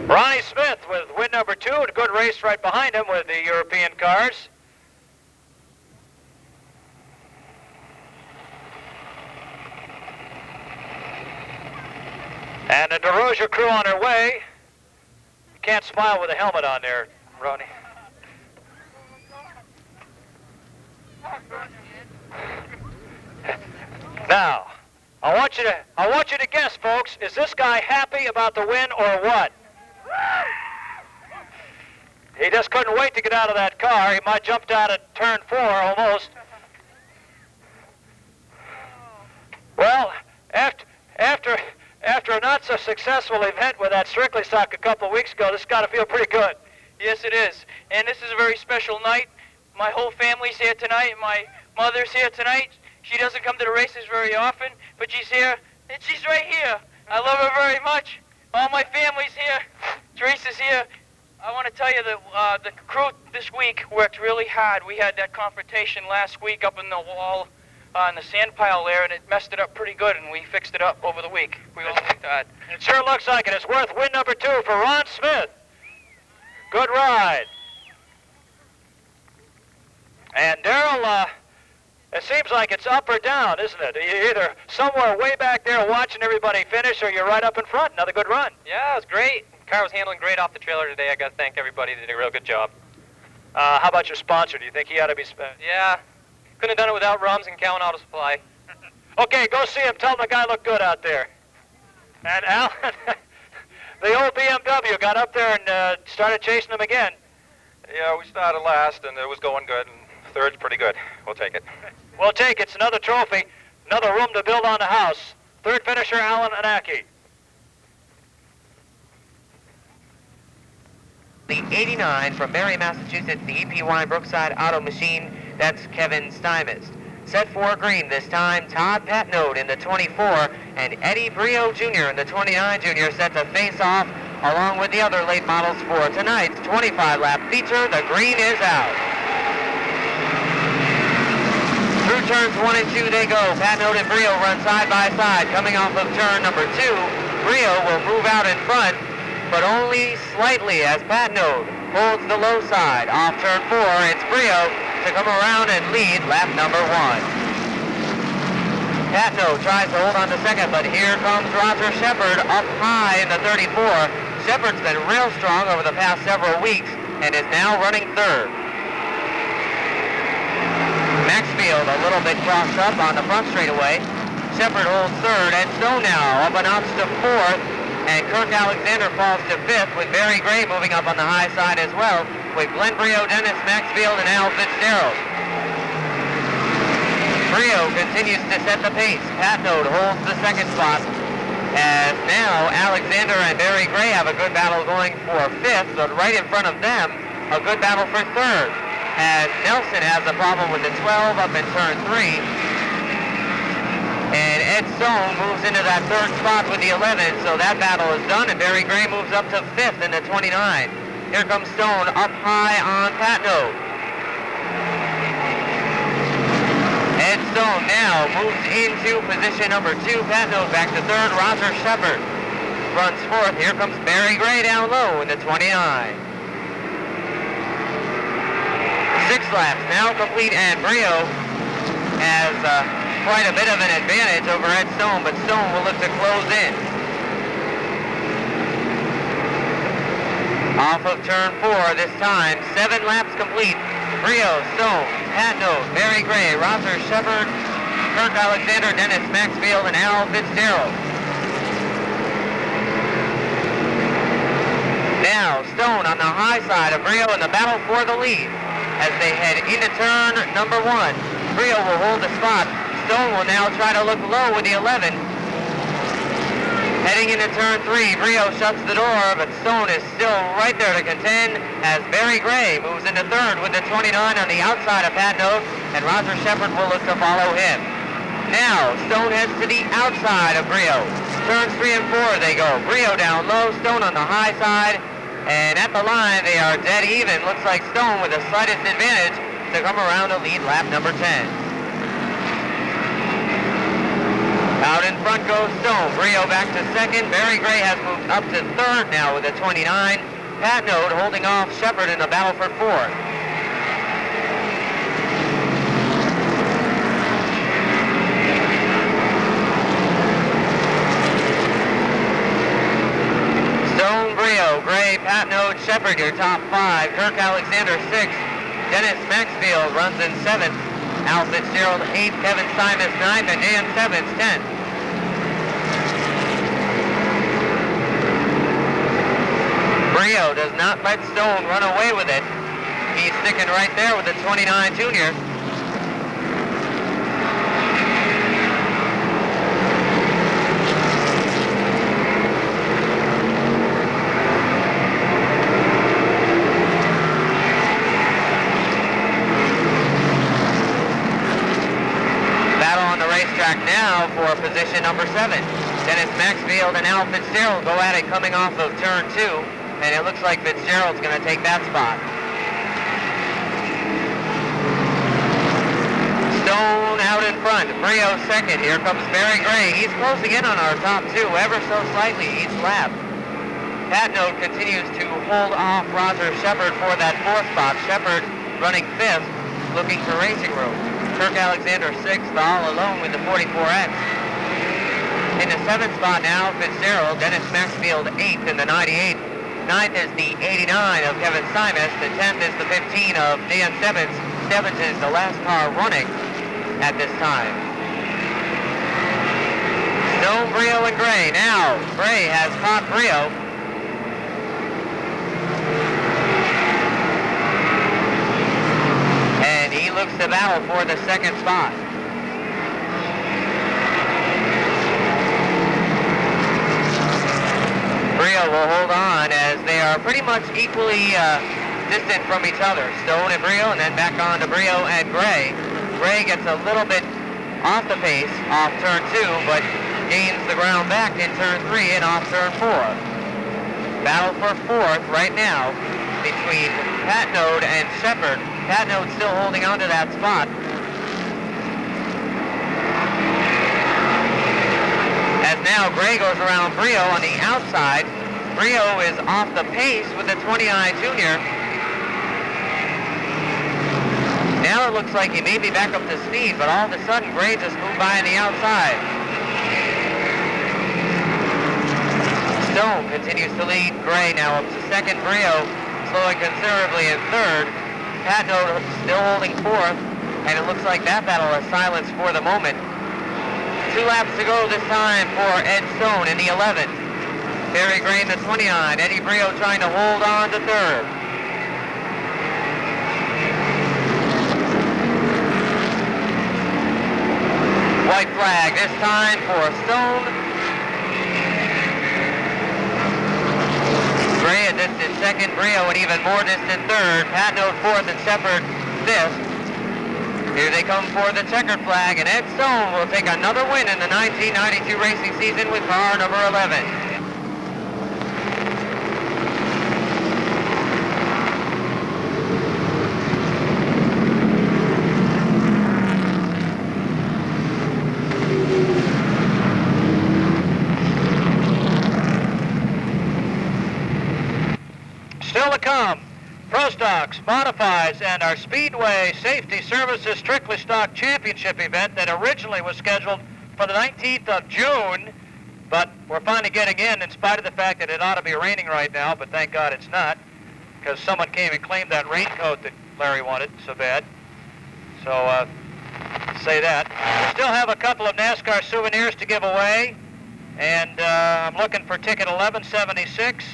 Ronnie Smith with win number 2, and a good race right behind him with the European cars. And the DeRozier crew on their way. You can't smile with a helmet on there, Ronnie. Now, I want you to guess, folks, is this guy happy about the win or what? He just couldn't wait to get out of that car. He might jumped out at turn 4 almost. Well, after a not so successful event with that Strictly stock a couple of weeks ago, this has got to feel pretty good. Yes, it is. And this is a very special night. My whole family's here tonight. My mother's here tonight. She doesn't come to the races very often, but she's here, and she's right here. I love her very much. All my family's here. Teresa's here. I want to tell you that the crew this week worked really hard. We had that confrontation last week up in the wall, in the sand pile there, and it messed it up pretty good, and we fixed it up over the week. We all worked hard. It sure looks like it. It's worth win number 2 for Ron Smith. Good ride. And Darrell, it seems like it's up or down, isn't it? You're either somewhere way back there watching everybody finish, or you're right up in front. Another good run. Yeah, it was great. The car was handling great off the trailer today. I got to thank everybody. They did a real good job. How about your sponsor? Do you think he ought to be spent? Yeah, couldn't have done it without Rums and Cowan Auto Supply. Okay, go see him. Tell him the guy looked good out there. And Alan, the old BMW got up there and started chasing him again. Yeah, we started last, and it was going good, and third's pretty good. We'll take it. We'll take it. It's another trophy, another room to build on the house. Third finisher, Alan Anaki. The 89 from Barre, Massachusetts, the EP1 Brookside Auto Machine, that's Kevin Stuyvesant. Set for green this time, Todd Patnode in the 24, and Eddie Brio Jr. in the 29 Junior set to face off along with the other late models for tonight's 25-lap feature. The green is out. Through turns 1 and 2 they go. Patnode and Brio run side by side. Coming off of turn number 2, Brio will move out in front, but only slightly as Patnode holds the low side. Off turn 4, it's Brio to come around and lead lap number 1. Patnode tries to hold on to second, but here comes Roger Shepard up high in the 34. Shepard's been real strong over the past several weeks and is now running third. Maxfield a little bit crossed up on the front straightaway. Shepard holds third, and Stonow up and up to fourth, and Kirk Alexander falls to fifth, with Barry Gray moving up on the high side as well, with Glenn Brio, Dennis Maxfield, and Al Fitzgerald. Brio continues to set the pace. Patnode holds the second spot, as now Alexander and Barry Gray have a good battle going for fifth, but right in front of them, a good battle for third, as Nelson has a problem with the 12 up in turn 3. And Ed Stone moves into that third spot with the 11, so that battle is done, and Barry Gray moves up to 5th in the 29. Here comes Stone up high on Patno. Ed Stone now moves into position number 2. Patno back to 3rd. Roger Shepard runs 4th. Here comes Barry Gray down low in the 29. 6 laps now complete, and Brio has quite a bit of an advantage over Ed Stone, but Stone will look to close in. Off of turn 4 this time, 7 laps complete. Brio, Stone, Patno, Barry Gray, Roger Shepard, Kirk Alexander, Dennis Maxfield, and Al Fitzgerald. Now, Stone on the high side of Brio in the battle for the lead as they head into turn number 1. Brio will hold the spot. Stone will now try to look low with the 11. Heading into turn 3, Brio shuts the door, but Stone is still right there to contend as Barry Gray moves into 3rd with the 29 on the outside of Patno, and Roger Shepard will look to follow him. Now, Stone heads to the outside of Brio. Turns 3 and 4 they go. Brio down low, Stone on the high side, and at the line they are dead even. Looks like Stone with the slightest advantage to come around to lead lap number 10. Out in front goes Stone. Brio back to 2nd. Barry Gray has moved up to 3rd now with a 29. Patno holding off Shepard in the battle for 4th. Stone, Brio, Gray, Patno, Shepard, your top 5. Kirk Alexander 6th. Dennis Maxfield runs in 7th. Al Fitzgerald 8th, Kevin Simons 9th, and Dan Sevens 10th. Brio does not let Stone run away with it. He's sticking right there with the 29 junior. Now for position number 7. Dennis Maxfield and Al Fitzgerald go at it coming off of turn 2, and it looks like Fitzgerald's going to take that spot. Stone out in front, Brio 2nd. Here comes Barry Gray. He's closing in on our top 2 ever so slightly each lap. Patno continues to hold off Roger Shepard for that 4th spot. Shepard running 5th, looking for racing room. Kirk Alexander 6th, all alone with the 44X. In the 7th spot now, Fitzgerald. Dennis Maxfield 8th in the 98. 9th is the 89 of Kevin Simons. The 10th is the 15 of Dan Sevens. Sevens is the last car running at this time. Stone, Brio, and Gray. Now, Gray has caught Brio. He looks to battle for the 2nd spot. Brio will hold on as they are pretty much equally distant from each other. Stone and Brio, and then back on to Brio and Gray. Gray gets a little bit off the pace off turn 2, but gains the ground back in turn 3 and off turn 4. Battle for 4th right now between Patno and Shepard. Patno still holding on to that spot. As now Gray goes around Brio on the outside. Brio is off the pace with the 29 junior. Now it looks like he may be back up to speed, but all of a sudden Gray just moved by on the outside. Stone continues to lead Gray now up to 2nd. Brio slowing considerably in 3rd. Patno still holding 4th, and it looks like that battle is silenced for the moment. 2 laps to go this time for Ed Stone in the 11th. Barry Gray in the 29. Eddie Brio trying to hold on to 3rd. White flag this time for Stone. Gray a distant 2nd, Brio an even more distant 3rd, Patno 4th, and Shepard 5th. Here they come for the checkered flag, and Ed Stone will take another win in the 1992 racing season with car number 11. Still to come, Pro Stocks, Modifieds, and our Speedway Safety Services Strictly Stock Championship event that originally was scheduled for the 19th of June, but we're finally getting in spite of the fact that it ought to be raining right now, but thank God it's not, because someone came and claimed that raincoat that Larry wanted so bad. So, say that. We still have a couple of NASCAR souvenirs to give away, and I'm looking for ticket 1176.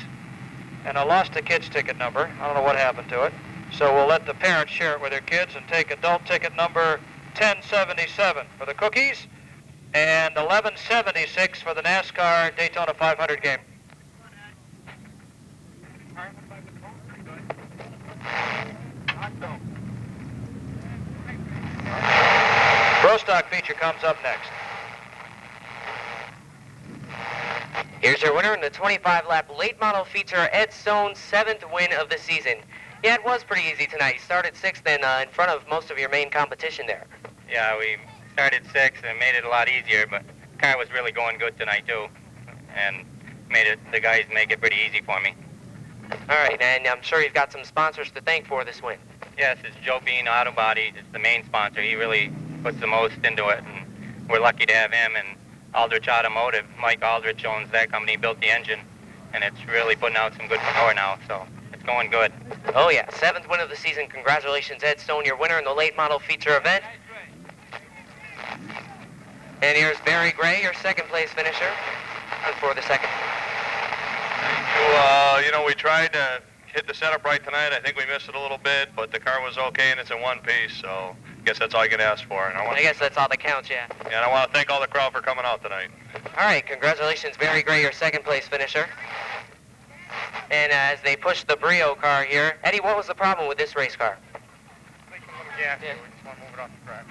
And I lost the kid's ticket number. I don't know what happened to it. So we'll let the parents share it with their kids and take adult ticket number 1077 for the cookies and 1176 for the NASCAR Daytona 500 game. Pro Stock feature comes up next. Here's your winner in the 25-lap late model feature, Ed Stone's 7th win of the season. Yeah, it was pretty easy tonight. You started 6th and in front of most of your main competition there. Yeah, we started 6th and made it a lot easier, but the car was really going good tonight, too. And the guys make it pretty easy for me. All right, and I'm sure you've got some sponsors to thank for this win. Yes, it's Joe Bean Auto Body. It's the main sponsor. He really puts the most into it, and we're lucky to have him. And Aldrich Automotive, Mike Aldrich owns that company, built the engine, and it's really putting out some good power now, so it's going good. Oh yeah, 7th win of the season. Congratulations, Ed Stone, your winner in the late model feature event. And here's Barry Gray, your 2nd place finisher, and for the 2nd. We tried to hit the setup right tonight. I think we missed it a little bit, but the car was okay, and it's in one piece, so I guess that's all I can ask for. And I guess that's all that counts, yeah. And I want to thank all the crowd for coming out tonight. All right, congratulations, Barry Gray, your 2nd place finisher. And as they push the Brio car here, Eddie, what was the problem with this race car? Yeah, we just want to move it off the track.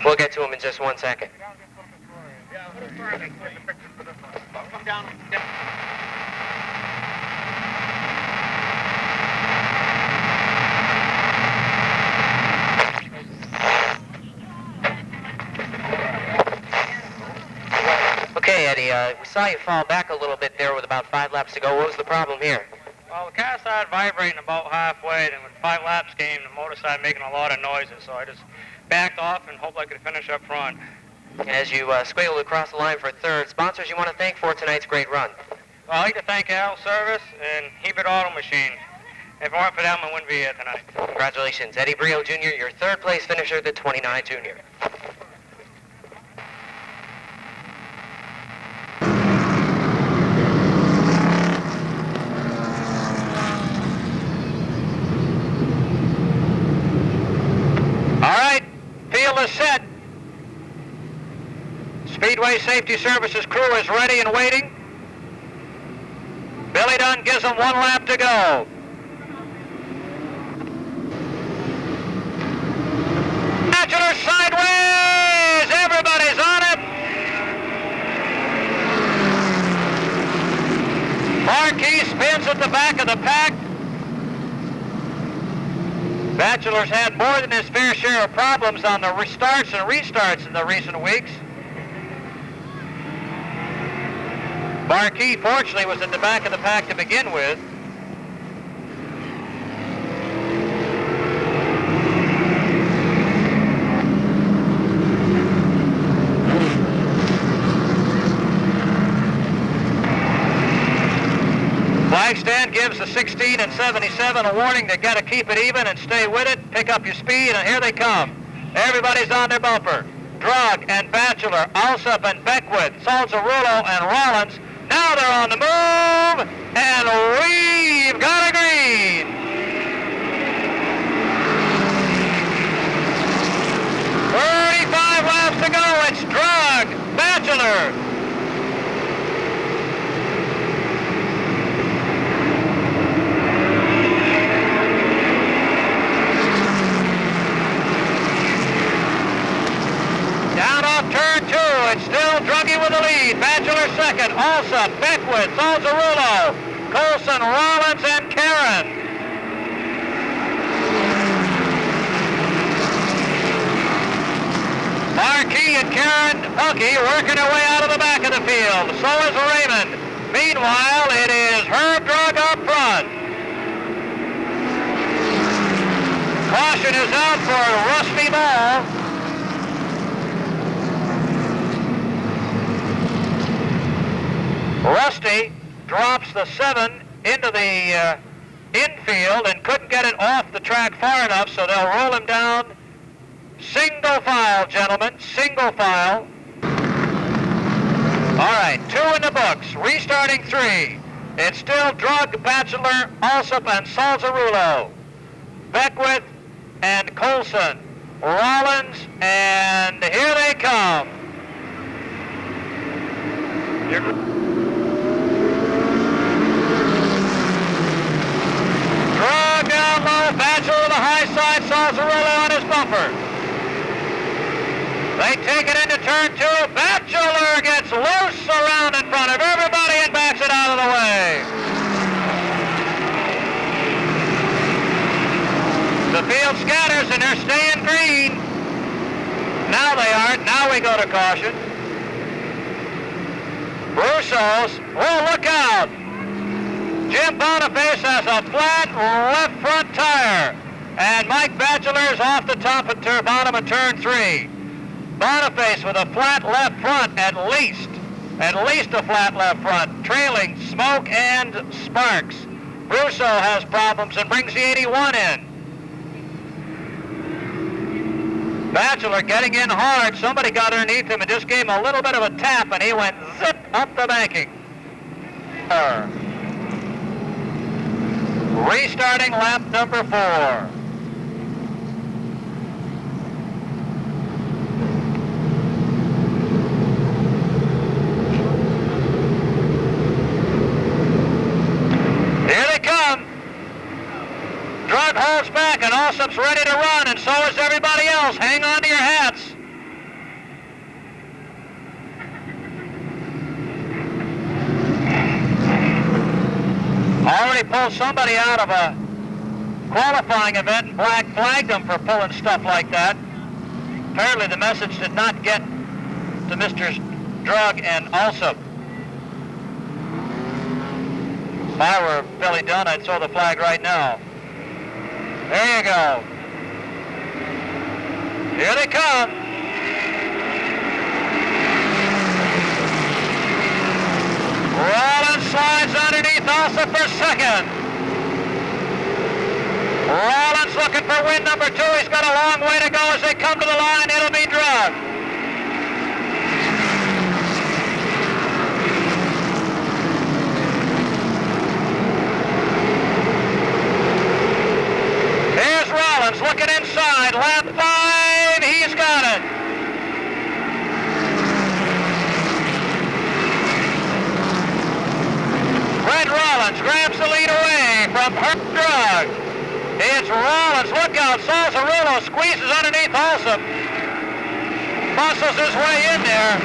We'll get to him in just 1 second. Come down. Okay, Eddie, we saw you fall back a little bit there with about 5 laps to go. What was the problem here? Well, the car started vibrating about halfway, and when 5 laps came, the motor started making a lot of noises, so I just backed off and hoped I could finish up front. As you squiggled across the line for 3rd, sponsors you want to thank for tonight's great run? Well, I'd like to thank Al Service and Hebert Auto Machine. If it weren't for them, I wouldn't be here tonight. Congratulations, Eddie Brio Jr., your 3rd place finisher, the 29 Junior. All right, field is set. Speedway Safety Services crew is ready and waiting. Billy Dunn gives them 1 lap to go. Bachelor sideways! Everybody's on it! Marquis spins at the back of the pack. Bachelor's had more than his fair share of problems on the starts and restarts in the recent weeks. Marquis, fortunately, was at the back of the pack to begin with. Flag stand gives the 16 and 77 a warning. They got to keep it even and stay with it. Pick up your speed, and here they come. Everybody's on their bumper. Drug and Bachelor, Alsop and Beckwith, Salzarulo and Rollins. Now they're on the move, and we've got a green. Laps to go. It's Drug, Bachelor. Alsop, Beckwith, Salzarullo, Colson, Rollins, and Karen. Marquis and Karen Bucky working their way out of the back of the field. So is Raymond. Meanwhile, it is Herb Drug up front. Caution is out for Rusty Ball. Rusty drops the 7 into the infield and couldn't get it off the track far enough, so they'll roll him down. Single file, gentlemen, single file. All right, 2 in the books, restarting 3. It's still Drug, Batchelor, Alsop, and Salzarullo. Beckwith and Colson, Rollins, and here they come. Drug down low, Batchelor to the high side, Salzarullo on his bumper. They take it into turn 2. Batchelor gets loose around in front of everybody and backs it out of the way. The field scatters and they're staying green. Now they aren't. Now we go to caution. Russo's. Oh, look out. Jim Boniface has a flat left front tire. And Mike Batchelor's off the top of bottom of turn 3. Boniface with a flat left front, at least a flat left front, trailing Smoke and Sparks. Russo has problems and brings the 81 in. Batchelor getting in hard. Somebody got underneath him and just gave him a little bit of a tap, and he went zip up the banking. Restarting lap number 4. Here they come. Drug holds back and Alsop's ready to run, and so is everybody else. Hang on to your hats. Already pulled somebody out of a qualifying event and Black flagged them for pulling stuff like that. Apparently the message did not get to Mr. Drug and Alsop. If I were Billy Dunn, I'd throw the flag right now. There you go. Here they come. Rollins slides underneath Alsop for second. Rollins looking for win number 2. He's got a long way to go as they come to the line. It'll be Drug. Here's Rollins looking inside. Lap 5. He's got it. Red Rollins grabs the lead away from Herb Drug. It's Rollins. Look out. Salzarullo squeezes underneath Alsop. Muscles his way in there.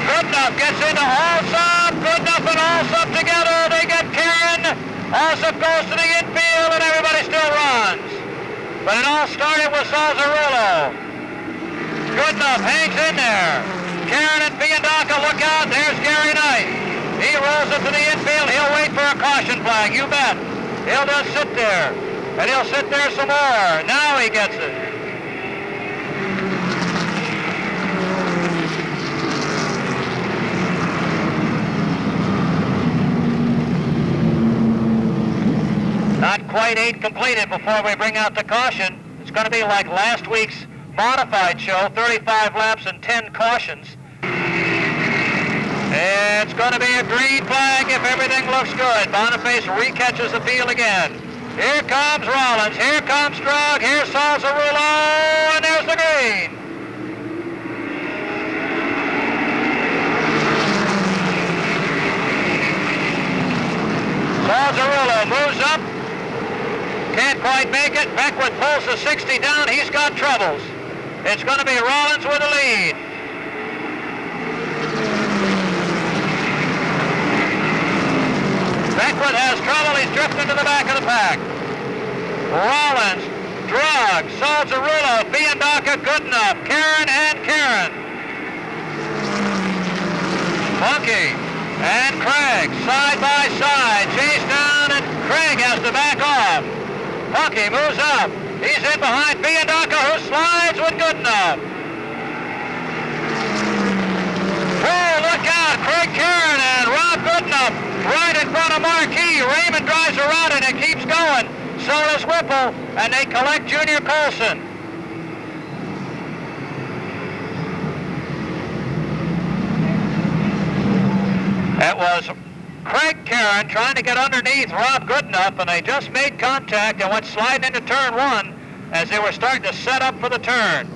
Goodenough gets into Alsop. Goodenough and Alsop together. They get Karen. Alsop goes to the infield and everybody still runs. But it all started with Salzarullo. Goodenough hangs in there. Karen and Fiandaca look out. There's Gary Knight. He rolls it to the infield. He'll wait for a caution flag. You bet. He'll just sit there. And he'll sit there some more. Now he gets it. Not quite 8 completed before we bring out the caution. It's going to be like last week's modified show, 35 laps and 10 cautions. It's going to be a green flag if everything looks good. Boniface recatches the field again. Here comes Rollins. Here comes Drug. Here's Salzarullo. And there's the green. Salzarullo moves up. Can't quite make it. Beckwith pulls the 60 down. He's got troubles. It's going to be Rollins with the lead. he's drifting to the back of the pack. Rollins, Drug, Salzarullo, Fiandaca, good enough. Karen and Karen. Funky and Craig, side by side. Chase down, and Craig has to back off. Funky moves up. He's in behind Fiandaca, who slides with good enough. Oh, look out. Craig Karen and Rob Goodenough right in front of Marquis. Raymond drives around and it keeps going. So does Whipple, and they collect Junior Colson. It was Craig Karen trying to get underneath Rob Goodenough, and they just made contact and went sliding into turn one as they were starting to set up for the turn.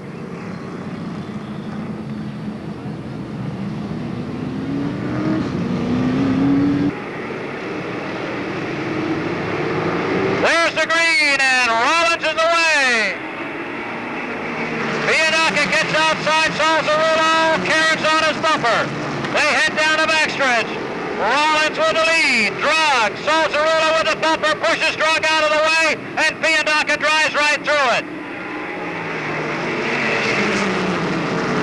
There's the green, and Rollins is away. Fiandaca gets outside Salzarullo. Karen's on his bumper. They head down the backstretch. Rollins with the lead. Drug. Salzarullo with the bumper. Pushes Drug out of the way, and Fiandaca drives right through it.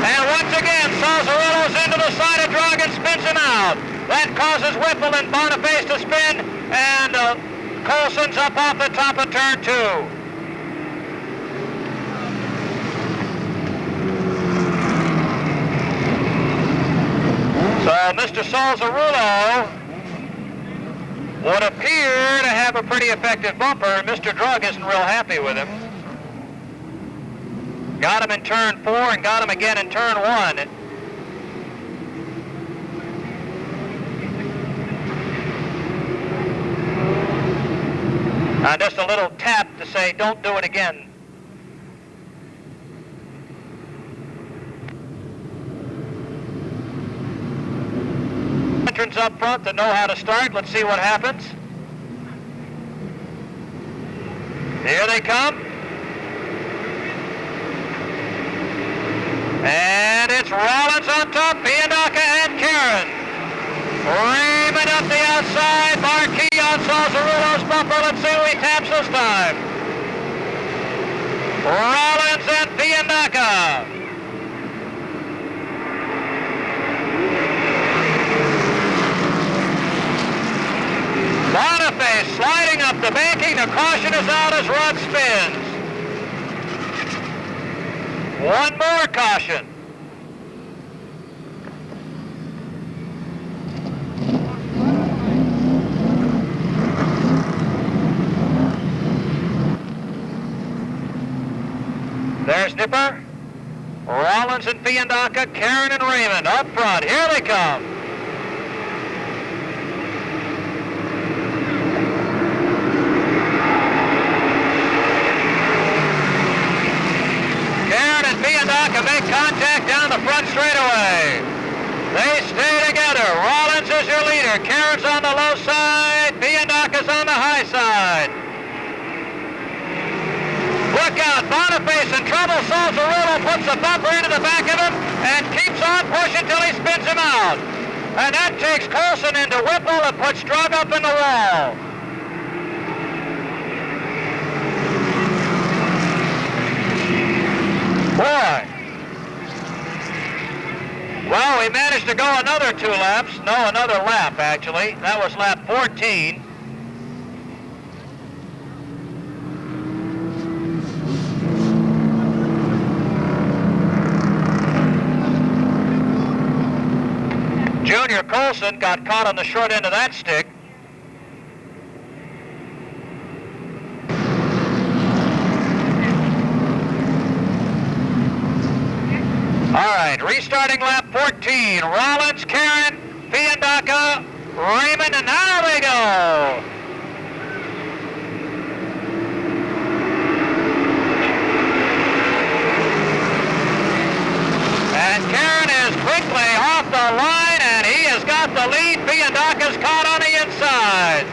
And once again, Salzarullo's into the side of Drug and spins him out. That causes Whipple and Boniface to spin, and Colson's up off the top of turn two. So Mr. Salzarullo would appear to have a pretty effective bumper, and Mr. Drug isn't real happy with him. Got him in turn four and got him again in turn one. Just a little tap to say, don't do it again. Entrants up front that know how to start. Let's see what happens. Here they come. And it's Rollins on top, Fiandaca and Karen. Raymond up the outside, Marquis on Salzarullo's bumper. Let's see who he taps this time. Rollins and Fiandaca. Boniface sliding up the banking. The caution is out as Rod spins. One more caution. There's Nipper, Rollins and Fiandaca, Karen and Raymond up front. Here they come. Karen and Fiandaca make contact down the front straightaway. They stay together. Rollins is your leader. Karen's on the low side. Fiandaca's on the high side. Look out, Boniface in trouble. Salzarullo puts the bumper into the back of him and keeps on pushing till he spins him out. And that takes Colson into Whipple and puts Drug up in the wall. Boy. Well, we managed to go another 2 laps. No, another lap, actually. That was lap 14. Junior Colson got caught on the short end of that stick. All right, restarting lap 14. Rollins, Karen, Fiandaca, Raymond, and now they go. And Karen is quickly off the line, and he has got the lead. Fiandaca's caught on the inside.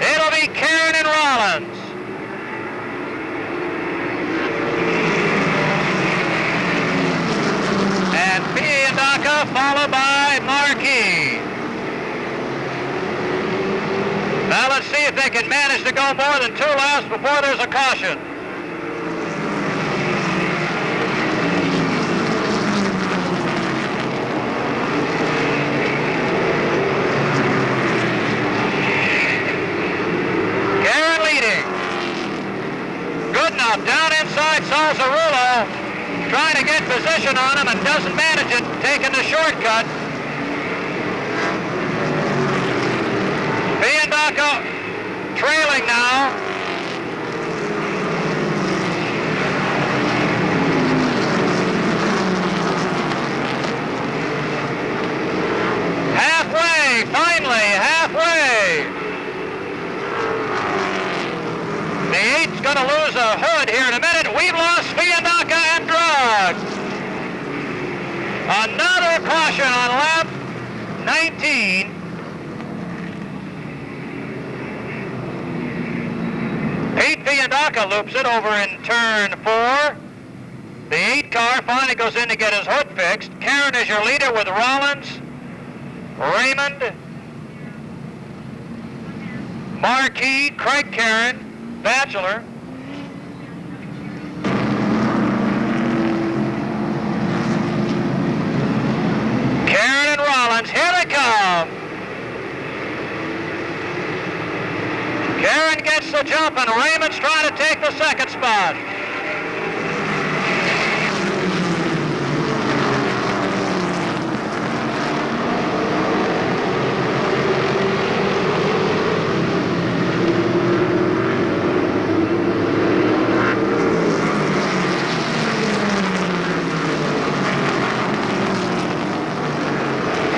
It'll be Karen and Rollins. And Fiandaca followed by Marquis. Now let's see if they they can manage to go more than 2 laps before there's a caution. Karen leading. Good enough. Down inside Salzarullo, trying to get position on him and doesn't manage it, taking the shortcut. Biandaca trailing now. Halfway, finally, halfway. The 8's going to lose a hood here in a minute. We've lost Biandaca and Drug. Another caution on lap 19. Pete Biandaca loops it over in turn 4. The 8 car finally goes in to get his hood fixed. Karen is your leader with Rollins, Raymond, Marquis, Craig Karen, Bachelor. Karen and Rollins, here they come. Karen gets the jump and Raymond's trying to take the second spot.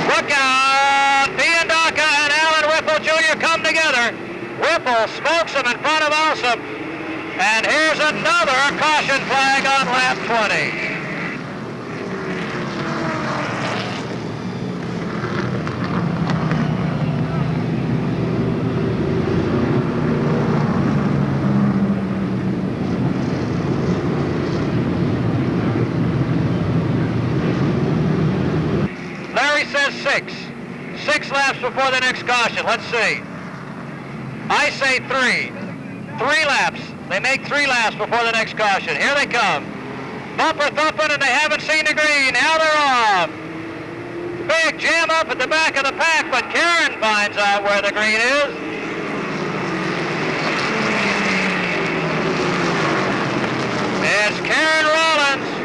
Look out! Biandaca and Alan Whipple Jr. come together. Whipple smokes him in front of Alsop. And here's another caution flag on lap 20. Larry says 6. 6 laps before the next caution. Let's see. I say 3. 3 laps. They make 3 laps before the next caution. Here they come. Bumper thumping, and they haven't seen the green. Now they're off. Big jam up at the back of the pack, but Karen finds out where the green is. It's Karen Rollins.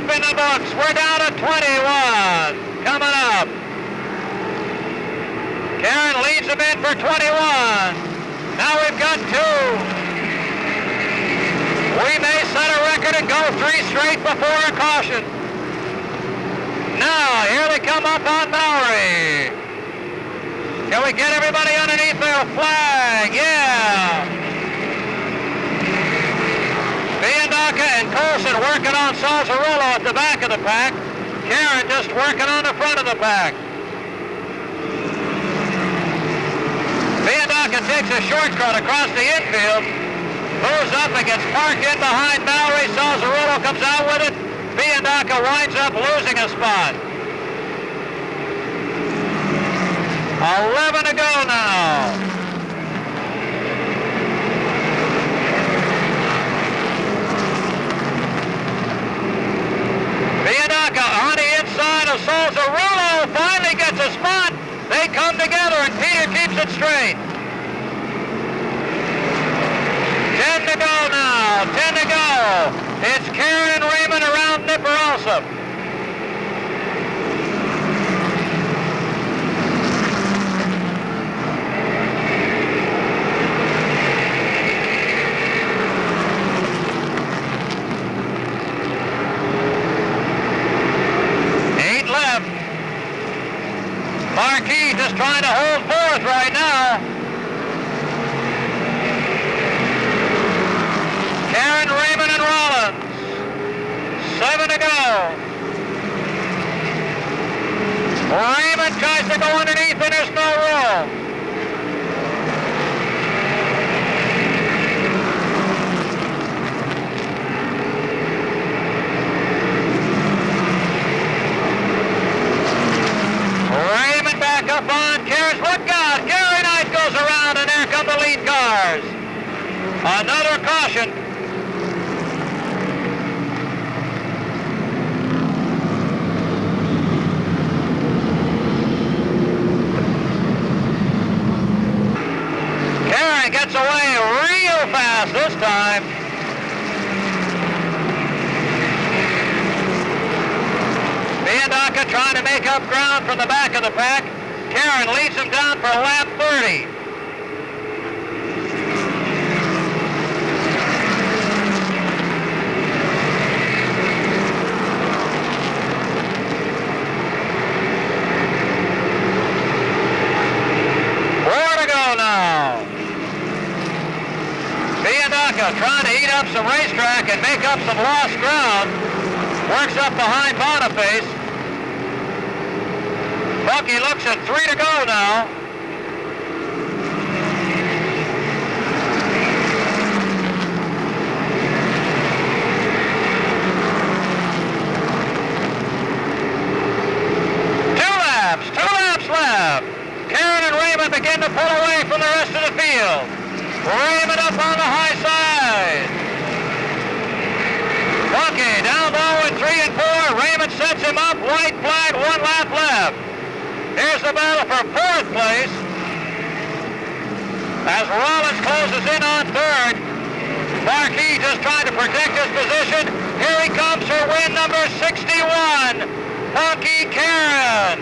In the books. We're down to 21. Coming up. Karen leads them in for 21. Now we've got 2. We may set a record and go 3 straight before a caution. Now, here they come up on Bowery. Can we get everybody underneath their flag? Yeah. Biandaca and Colson working on Salzarullo at the back of the pack. Karen just working on the front of the pack. Biandaca takes a shortcut across the infield, moves up and gets parked in behind Bowery. Salzarullo comes out with it. Biandaca winds up losing a spot. 11 to go now. Biandaca on the inside of Salzarullo finally gets a spot. They come together and Peter keeps it straight. 10 to go now. 10 to go. It's Karen and Raymond around Nipper Alsop. Marquis just trying to hold 4th right now. Karen, Raymond, and Rollins. 7 to go. Look out! Gary Knight goes around, and there come the lead cars. Another caution. Karen gets away real fast this time. Monadnock trying to make up ground from the back of the pack. Karen leads him down for lap 30. Four to go now. Monadnock trying to eat up some racetrack and make up some lost ground. Works up behind Boniface. Bucky looks at 3 to go now. Two laps left. Karen and Raymond begin to pull away from the rest of the field. Raymond up on the high side. Bucky down low in 3 and 4. Raymond sets him up. White flag, 1 lap left. Here's the battle for 4th place. As Rollins closes in on 3rd. Marquis just trying to protect his position. Here he comes for win number 61. Punky Karen.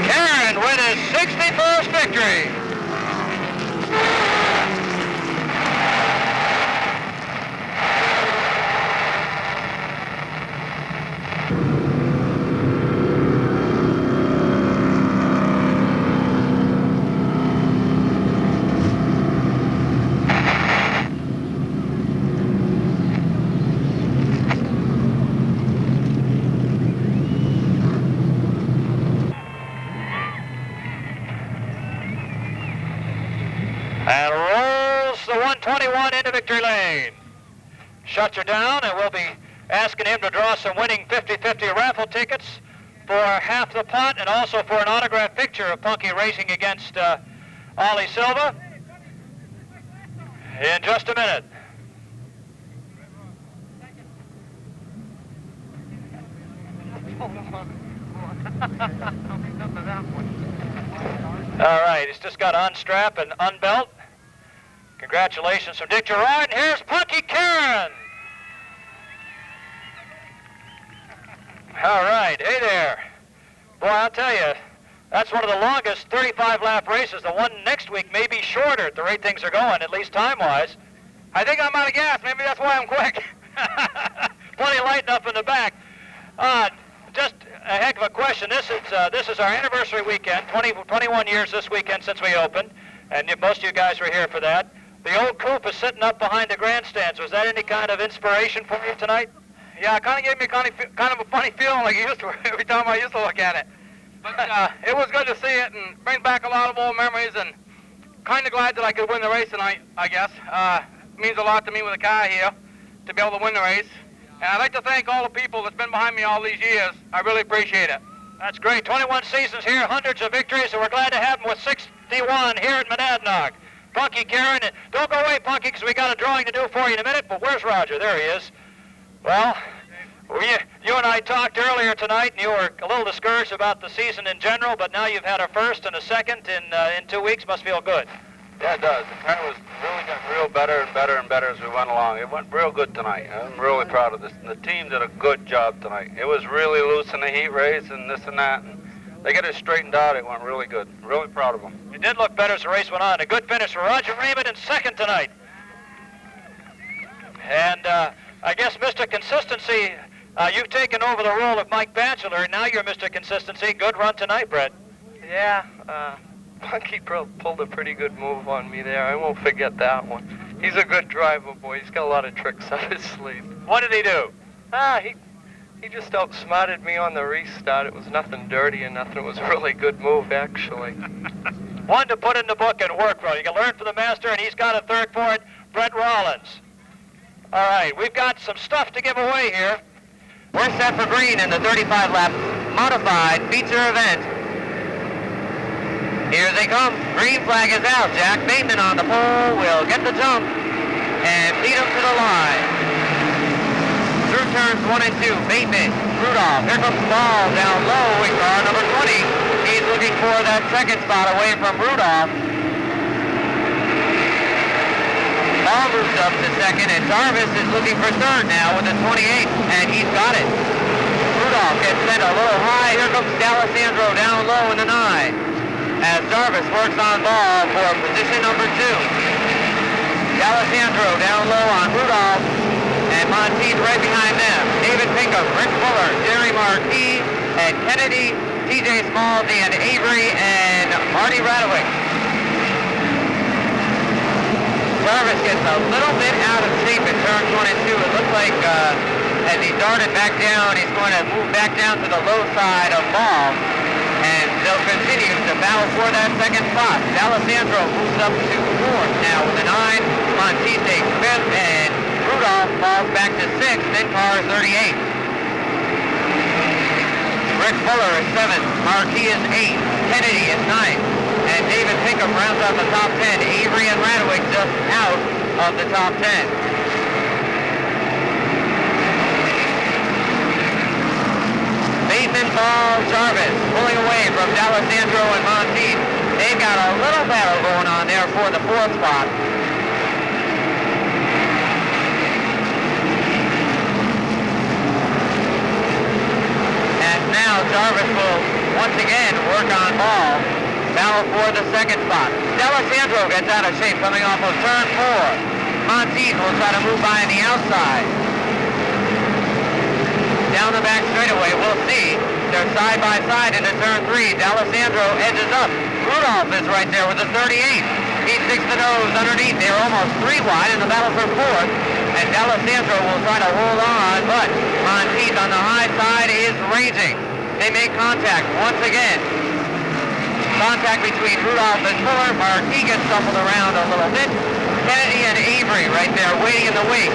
Karen with his 61st victory. And rolls the 121 into victory lane. Shuts her down, and we'll be asking him to draw some winning 50-50 raffle tickets for half the pot and also for an autographed picture of Punky racing against Ollie Silva in just a minute. All right, he's just got to unstrap and unbelt. Congratulations from Dick Gerard, and here's Punky Karen. All right, hey there. Boy, I'll tell you, that's one of the longest 35-lap races. The one next week may be shorter at the rate things are going, at least time-wise. I think I'm out of gas. Maybe that's why I'm quick. Plenty of lighting up in the back. Just a heck of a question. This is our anniversary weekend, 21 years this weekend since we opened, and most of you guys were here for that. The old coupe is sitting up behind the grandstands. Was that any kind of inspiration for you tonight? Yeah, it kind of gave me kind of a funny feeling like it used to every time I used to look at it. But it was good to see it and bring back a lot of old memories, and kind of glad that I could win the race tonight, I guess. It means a lot to me with a car here to be able to win the race. And I'd like to thank all the people that's been behind me all these years. I really appreciate it. That's great. 21 seasons here, hundreds of victories, and we're glad to have them with 61 here at Monadnock. Punky Karen, don't go away, Punky, because we got a drawing to do for you in a minute, but where's Roger? There he is. Well, you and I talked earlier tonight, and you were a little discouraged about the season in general, but now you've had a first and a second in 2 weeks. Must feel good. Yeah, it does. The car was really getting real better and better and better as we went along. It went real good tonight. I'm really proud of this. The team did a good job tonight. It was really loose in the heat race and this and that, and they got it straightened out. It went really good. Really proud of them. It did look better as the race went on. A good finish for Roger Raymond in second tonight. And I guess Mr. Consistency, you've taken over the role of Mike Batchelor. Now you're Mr. Consistency. Good run tonight, Brett. Yeah, Punky pulled a pretty good move on me there. I won't forget that one. He's a good driver, boy. He's got a lot of tricks up his sleeve. What did he do? He just outsmarted me on the restart. It was nothing dirty and nothing. It was a really good move, actually. One to put in the book and work for. You can learn from the master, and he's got a third for it, Brett Rollins. All right, we've got some stuff to give away here. We're set for green in the 35-lap modified feature event. Here they come. Green flag is out. Jack Bateman on the pole will get the jump and lead him to the line. Through turns 1 and 2, Bateman, Rudolph. Here comes Ball down low in car number 20. He's looking for that second spot away from Rudolph. Ball moves up to second, and Jarvis is looking for third now with a 28, and he's got it. Rudolph gets sent a little high. Here comes D'Alessandro down low in the 9. As Jarvis works on Ball for position number 2. D'Alessandro down low on Rudolph, and Monteith right behind them. David Pinkham, Rick Fuller, Jerry Marquis, Ed Kennedy, TJ Small, Dan Avery, and Marty Radowick. Jarvis gets a little bit out of shape in turn 1 and 2. It looks like as he darted back down, he's going to move back down to the low side of Ball. And they'll continue to battle for that second spot. D'Alessandro moves up to 4th now with a 9. Monteith takes 5th, and Rudolph falls back to 6th in car 38. Rick Fuller is 7th. Marquis is 8th. Kennedy is 9th. And David Pinkham rounds out the top 10. Avery and Radowick just out of the top 10. Bateman, Ball, Jarvis pulling away from D'Alessandro and Monteith. They've got a little battle going on there for the 4th spot. And now Jarvis will once again work on Ball. Battle for the 2nd spot. D'Alessandro gets out of shape coming off of turn 4. Monteith will try to move by on the outside. Down the back straightaway, we'll see. They're side by side into turn 3. D'Alessandro edges up. Rudolph is right there with a 38. He sticks the nose underneath. They're almost 3 wide in the battle for 4th. And D'Alessandro will try to hold on, but Monteith on the high side is raging. They make contact once again. Contact between Rudolph and Fuller. Marquis gets shuffled around a little bit. Kennedy and Avery right there waiting in the wake.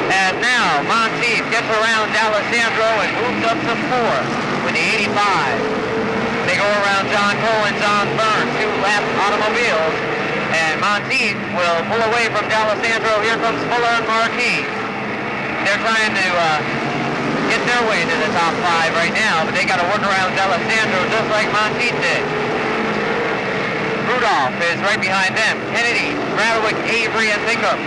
And now Monteith gets around D'Alessandro and moves up to 4th with the 85. They go around John Cole and John Byrne, 2-lap automobiles. And Monteith will pull away from D'Alessandro. Here comes Fuller and Marquis. They're trying to get their way to the top 5 right now, but they got to work around D'Alessandro just like Monteith did. Rudolph is right behind them. Kennedy, Radowick, Avery, and Pinkham.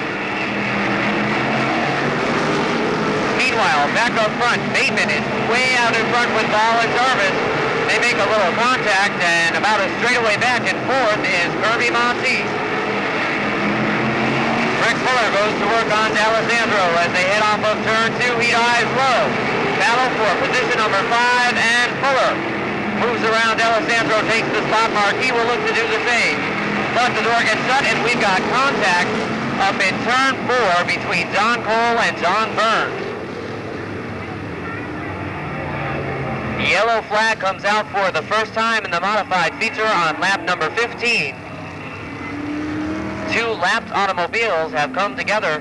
Meanwhile, back up front, Bateman is way out in front with Ball and Jarvis. They make a little contact, and about a straightaway back in 4th is Kirby Monteith. Rick Fuller goes to work on D'Alessandro as they head off of turn 2. He dives low. Battle for position number 5, and Fuller moves around. D'Alessandro takes the spot. Marquis will look to do the same. But the door gets shut, and we've got contact up in turn 4 between John Cole and John Byrne. The yellow flag comes out for the first time in the modified feature on lap number 15. 2 lapped automobiles have come together.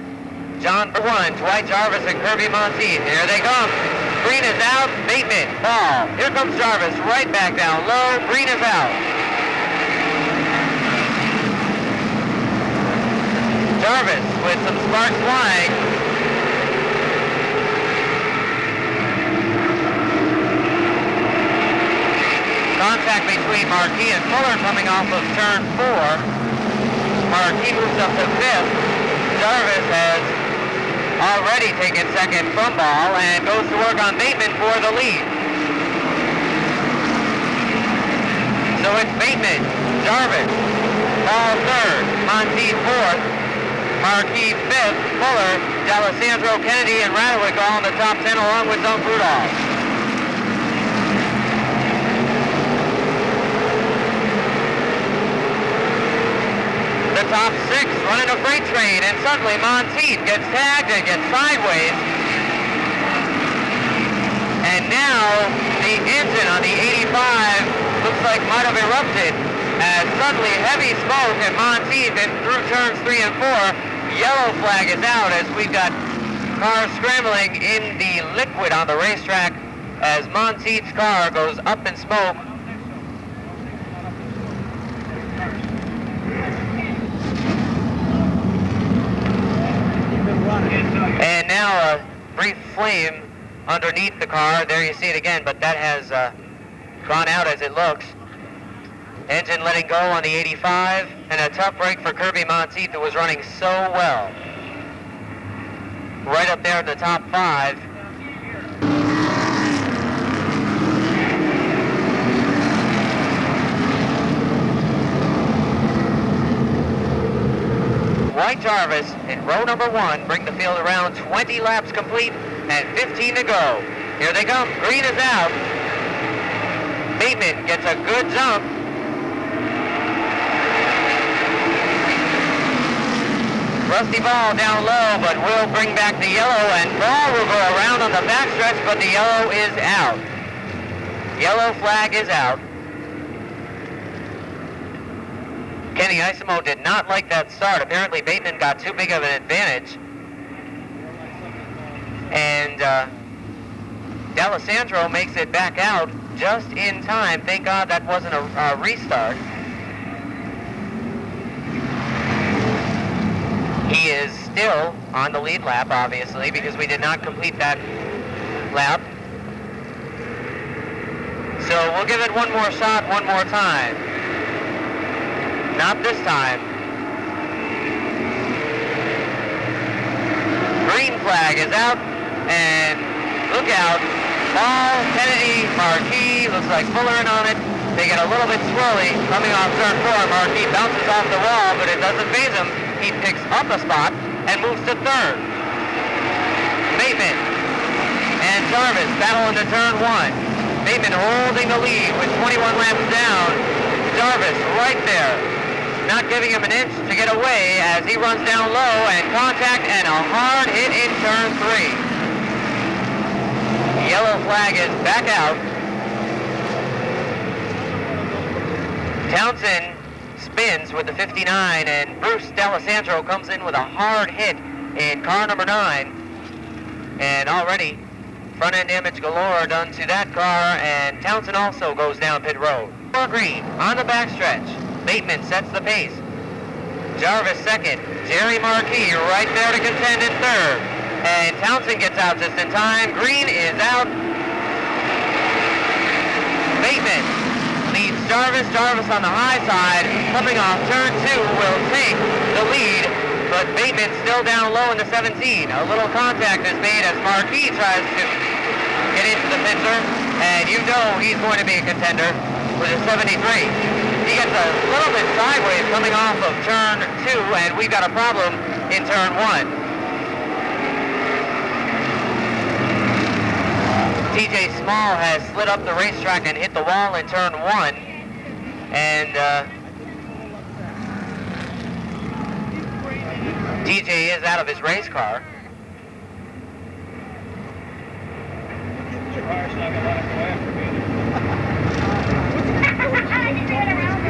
John Byrne, Dwight Jarvis, and Kirby Monteith. Here they come. Green is out. Bateman, Ball. Here comes Jarvis right back down low. Green is out. Jarvis with some sparks flying. Contact between Marquis and Fuller coming off of turn 4. Marquis moves up to 5th. Jarvis has already taken 2nd from Ball and goes to work on Bateman for the lead. So it's Bateman, Jarvis, Ball 3rd, Monteith 4th, Marquis 5th, Fuller, D'Alessandro, Kennedy, and Radowick all in the top 10 along with Zunk Rudolph. The top 6 running a freight train, and suddenly Monteith gets tagged and gets sideways. And now the engine on the 85 looks like might have erupted as suddenly heavy smoke, and Monteith through turns 3 and 4 Yellow flag is out as we've got cars scrambling in the liquid on the racetrack as Monteith's car goes up in smoke. And now a brief flame underneath the car. There you see it again, but that has gone out as it looks. Engine letting go on the 85, and a tough break for Kirby Monteith, who was running so well. Right up there in the top 5. White Jarvis in row number 1 bring the field around. 20 laps complete and 15 to go. Here they come. Green is out. Bateman gets a good jump. Rusty Ball down low, but will bring back the yellow, and Ball will go around on the backstretch, but the yellow is out. Yellow flag is out. Kenny Isimo did not like that start. Apparently Bateman got too big of an advantage. And D'Alessandro makes it back out just in time. Thank God that wasn't a restart. He is still on the lead lap, obviously, because we did not complete that lap. So we'll give it one more shot, one more time. Not this time. Green flag is out, and look out. Ball, Kennedy, Marquis, looks like Fuller in on it. They get a little bit swirly coming off turn 4. Marquis bounces off the wall, but it doesn't faze him. He picks up a spot and moves to 3rd. Bateman and Jarvis battle into turn 1. Bateman holding the lead with 21 laps down. Jarvis right there, not giving him an inch to get away as he runs down low, and contact and a hard hit in turn 3. Yellow flag is back out. Townsend spins with the 59, and Bruce D'Alessandro comes in with a hard hit in car number 9. And already front end damage galore done to that car, and Townsend also goes down pit road. Green on the backstretch. Bateman sets the pace. Jarvis 2nd. Jerry Marquis right there to contend in 3rd. And Townsend gets out just in time. Green is out. Bateman leads Jarvis. Jarvis on the high side, coming off turn 2, will take the lead, but Bateman still down low in the 17. A little contact is made as Marquis tries to get into the picture, and you know he's going to be a contender with a 73. He gets a little bit sideways coming off of turn 2, and we've got a problem in turn 1. TJ Small has slid up the racetrack and hit the wall in turn 1. And TJ is out of his race car.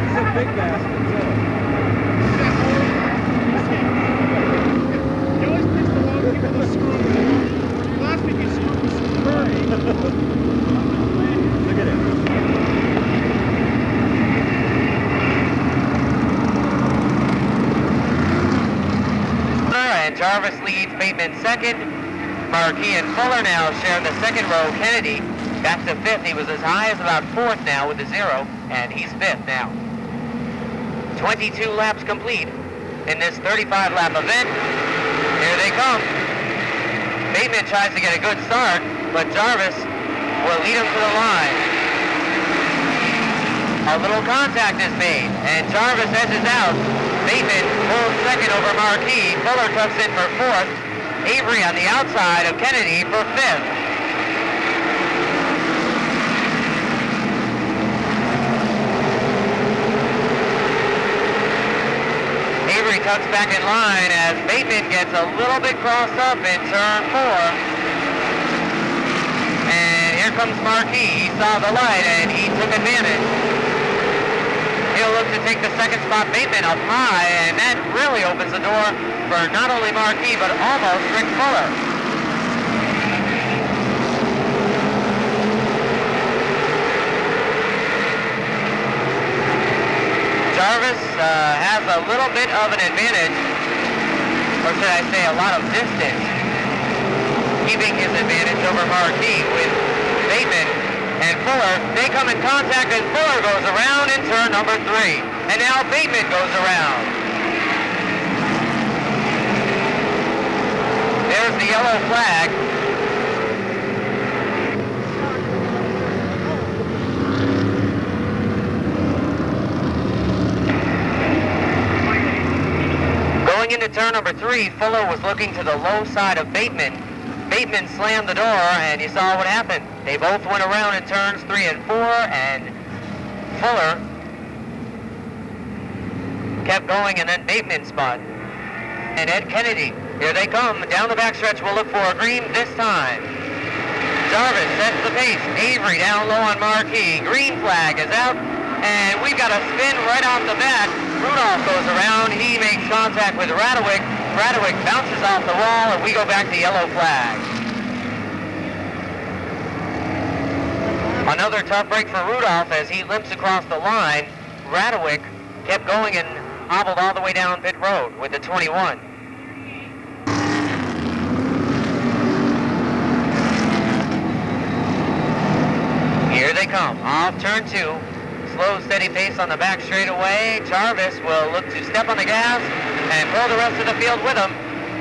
It's a big basket, He always picks the wrong people to screw with. Last week he screwed with Kirby. Look at it. And Jarvis leads Bateman 2nd. Marquis and Fuller now share the 2nd row. Kennedy back to 5th. He was as high as about 4th now with the 0, and he's 5th now. 22 laps complete in this 35-lap event. Here they come. Bateman tries to get a good start, but Jarvis will lead him to the line. A little contact is made, and Jarvis edges out. Bateman pulls 2nd over Marquis. Fuller tucks in for 4th. Avery on the outside of Kennedy for 5th. Avery tucks back in line as Bateman gets a little bit crossed up in turn 4. And here comes Marquis. He saw the light and he took advantage. he'll look to take the second spot. Bateman up high, and that really opens the door for not only Marquis, but almost Rick Fuller. Jarvis has a little bit of an advantage, or should I say a lot of distance, keeping his advantage over Marquis with Bateman and Fuller. They come in contact, and Fuller goes around in turn number 3. And now Bateman goes around. There's the yellow flag. Going into turn number 3, Fuller was looking to the low side of Bateman. Bateman slammed the door, and you saw what happened. They both went around in turns 3 and 4, and Fuller kept going, and then Bateman spot. And Ed Kennedy, here they come. Down the backstretch, we'll look for a green this time. Jarvis sets the pace. Avery down low on Marquis. Green flag is out, and we've got a spin right off the bat. Rudolph goes around. He makes contact with Radowick. Radowick bounces off the wall, and we go back to yellow flag. Another tough break for Rudolph as he limps across the line. Radowick kept going and hobbled all the way down pit road with the 21. Here they come, off turn 2. Slow, steady pace on the back straightaway. Jarvis will look to step on the gas and pull the rest of the field with him.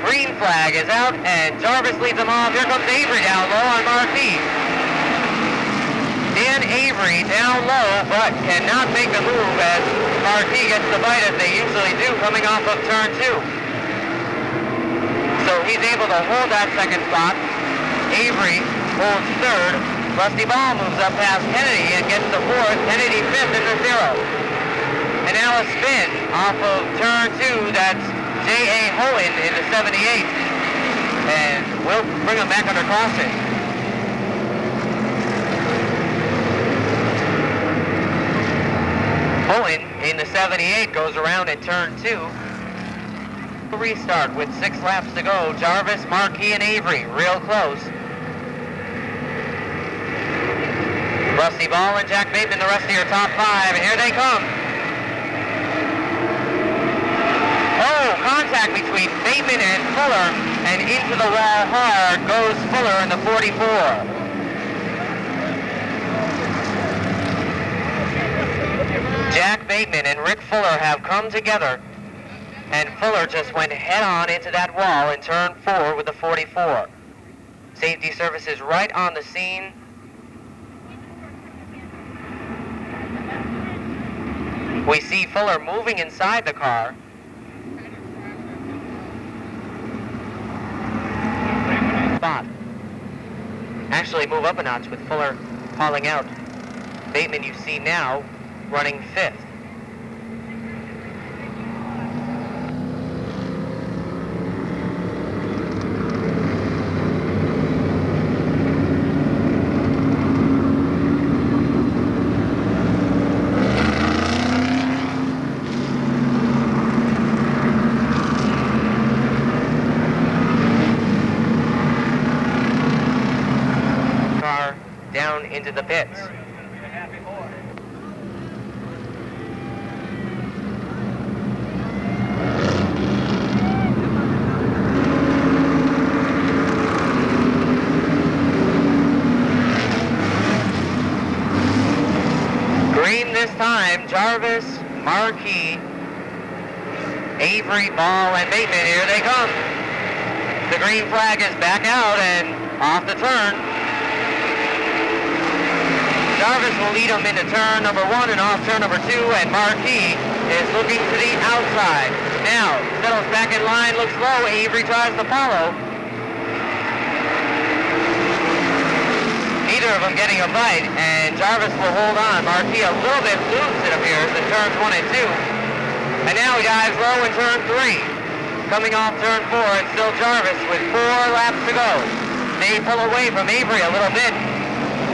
Green flag is out, and Jarvis leads them off. Here comes Avery down low on Marquis. Dan Avery down low, but cannot make the move as Marquis gets the bite as they usually do coming off of turn 2. So he's able to hold that second spot. Avery holds third. Rusty Ball moves up past Kennedy and gets the 4th. Kennedy 5th in the 0. And now a spin off of turn 2. That's J.A. Hohen in the 78. And we'll bring him back under caution. Hohen in the 78 goes around in turn 2. Restart with 6 laps to go. Jarvis, Marquis, and Avery real close. Rusty Ball and Jack Bateman, the rest of your top 5, and here they come. Oh, contact between Bateman and Fuller, and into the wall hard goes Fuller in the 44. Jack Bateman and Rick Fuller have come together, and Fuller just went head-on into that wall in turn 4 with the 44. Safety services right on the scene. We see Fuller moving inside the car. Spot. Actually move up a notch with Fuller hauling out. Bateman you see now running 5th. Car down into the pits. This time, Jarvis, Marquis, Avery, Ball, and Bateman, here they come. The green flag is back out and off the turn. Jarvis will lead them into turn number 1 and off turn number 2, and Marquis is looking to the outside. Now, settles back in line, looks low, Avery tries to follow. Neither of them getting a bite, and Jarvis will hold on. Marquis a little bit loose, it appears, in turns 1 and 2. And now he dives low in turn 3. Coming off turn 4, it's still Jarvis with 4 laps to go. They pull away from Avery a little bit,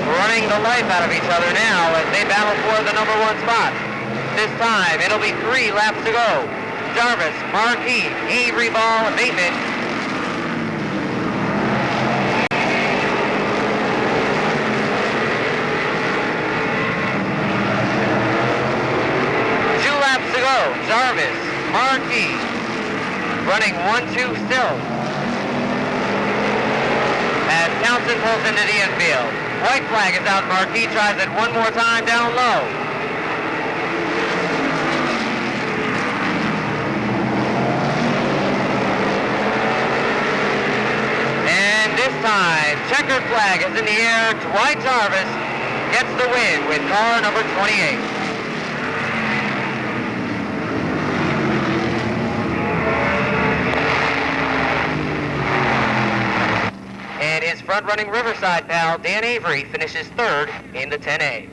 running the life out of each other now as they battle for the number 1 spot. this time. It'll be 3 laps to go. Jarvis, Marquis, Avery Ball, Bateman. Jarvis, Marquis, running 1-2 still. As Townsend pulls into the infield. White flag is out. Marquis tries it one more time down low. And this time, checkered flag is in the air. Dwight Jarvis gets the win with car number 28. And his front-running Riverside pal, Dan Avery, finishes 3rd in the 10A.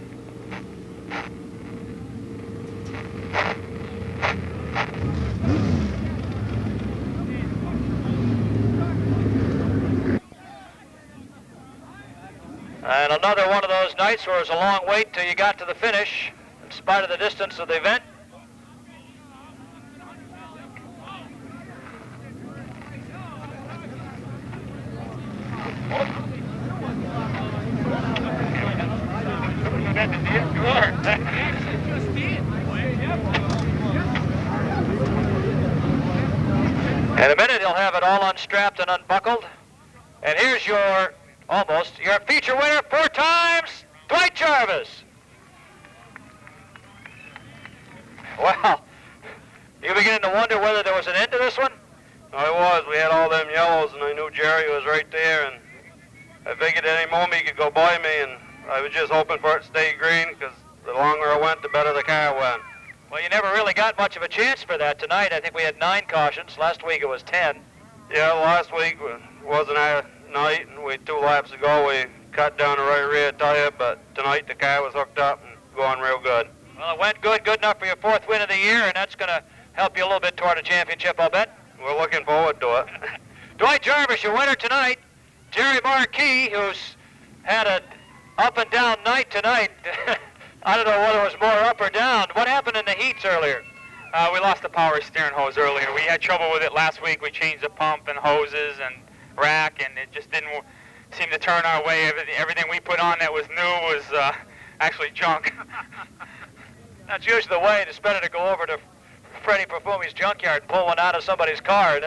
And another one of those nights where it was a long wait till you got to the finish, in spite of the distance of the event. In a minute, he'll have it all unstrapped and unbuckled. And here's your feature winner 4 times, Dwight Jarvis. Well, you beginning to wonder whether there was an end to this one? I was. We had all them yellows, and I knew Jerry was right there, and I figured at any moment he could go by me, and I was just hoping for it to stay green, because the longer I went, the better the car went. Well, you never really got much of a chance for that tonight. I think we had 9 cautions. Last week it was 10. Yeah, last week wasn't our night, and we had 2 laps to go. We cut down the right rear tire, but tonight the car was hooked up and going real good. Well, it went good enough for your 4th win of the year, and that's going to help you a little bit toward a championship, I'll bet. We're looking forward to it. Dwight Jarvis, your winner tonight. Jerry Marquis, who's had an up and down night tonight. I don't know whether it was more up or down. What happened in the heats earlier? We lost the power steering hose earlier. We had trouble with it last week. We changed the pump and hoses and rack, and it just didn't seem to turn our way. Everything we put on that was new was actually junk. That's usually the way. It's better to go over to Freddie Perfumi's junkyard and pull one out of somebody's car.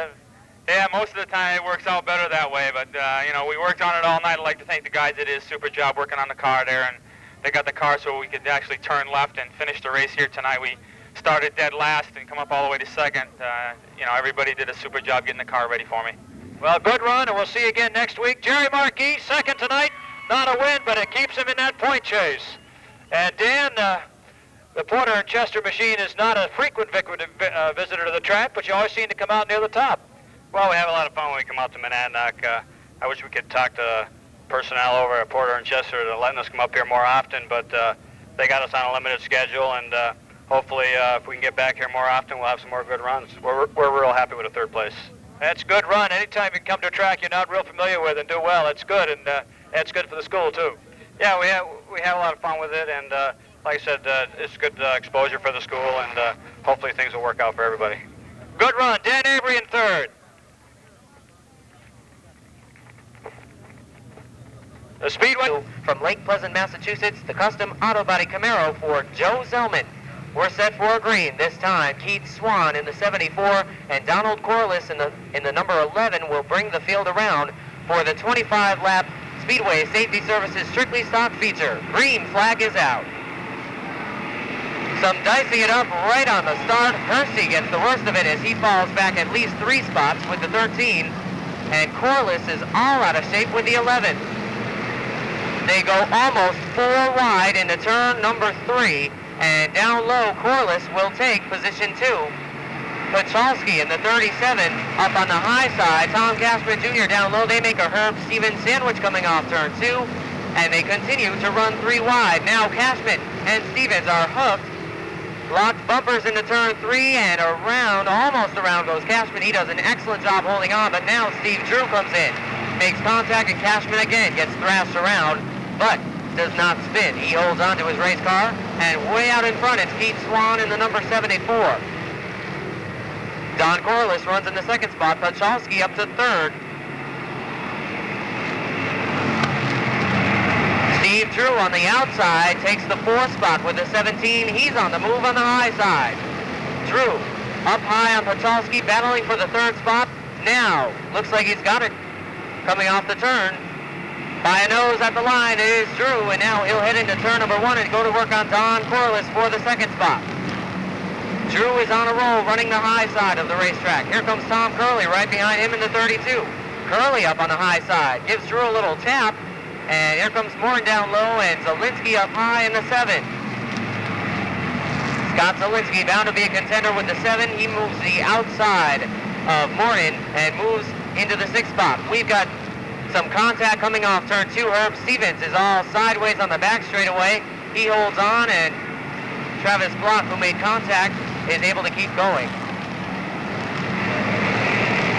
Yeah, most of the time it works out better that way, but, you know, we worked on it all night. I'd like to thank the guys that did a super job working on the car there, and they got the car so we could actually turn left and finish the race here tonight. We started dead last and come up all the way to 2nd. You know, everybody did a super job getting the car ready for me. Well, good run, and we'll see you again next week. Jerry Marquis, 2nd tonight. Not a win, but it keeps him in that point chase. And Dan, the Porter and Chester machine is not a frequent visitor to the track, but you always seem to come out near the top. Well, we have a lot of fun when we come out to Monadnock. I wish we could talk to personnel over at Porter and Chester to letting us come up here more often, but they got us on a limited schedule, and hopefully if we can get back here more often, we'll have some more good runs. We're real happy with a 3rd place. That's a good run. Anytime you come to a track you're not real familiar with and do well, it's good, and that's good for the school, too. Yeah, we had a lot of fun with it, and like I said, it's good exposure for the school, and hopefully things will work out for everybody. Good run. Dan Avery in 3rd. The Speedway from Lake Pleasant, Massachusetts, the custom auto body Camaro for Joe Zellman. We're set for a green this time. Keith Swan in the 74 and Donald Corliss in the number 11 will bring the field around for the 25-lap Speedway Safety Services Strictly Stock feature. Green flag is out. Some dicing it up right on the start. Hersey gets the worst of it as he falls back at least 3 spots with the 13, and Corliss is all out of shape with the 11. They go almost 4 wide into turn number 3, and down low, Corliss will take position 2. Pachalski in the 37 up on the high side. Tom Cashman Jr. down low. They make a Herb Stevens sandwich coming off turn 2, and they continue to run 3 wide. Now Cashman and Stevens are hooked. Locked bumpers into turn 3, and around, almost around goes Cashman. He does an excellent job holding on, but now Steve Drew comes in. Makes contact, and Cashman again gets thrashed around. But does not spin. He holds on to his race car, and way out in front, it's Keith Swan in the number 74. Don Corliss runs in the second spot. Pachalski up to third. Steve Drew on the outside takes the fourth spot with the 17. He's on the move on the high side. Drew up high on Pachalski, battling for the third spot. Now, looks like he's got it coming off the turn. By a nose at the line, it is Drew, and now he'll head into turn number 1 and go to work on Don Corliss for the second spot. Drew is on a roll, running the high side of the racetrack. Here comes Tom Curley right behind him in the 32. Curley up on the high side, gives Drew a little tap, and here comes Morin down low, and Zielinski up high in the 7. Scott Zielinski bound to be a contender with the 7. He moves the outside of Morin and moves into the 6th spot. We've got some contact coming off turn 2. Herb Stevens is all sideways on the back straightaway. He holds on, and Travis Block, who made contact, is able to keep going.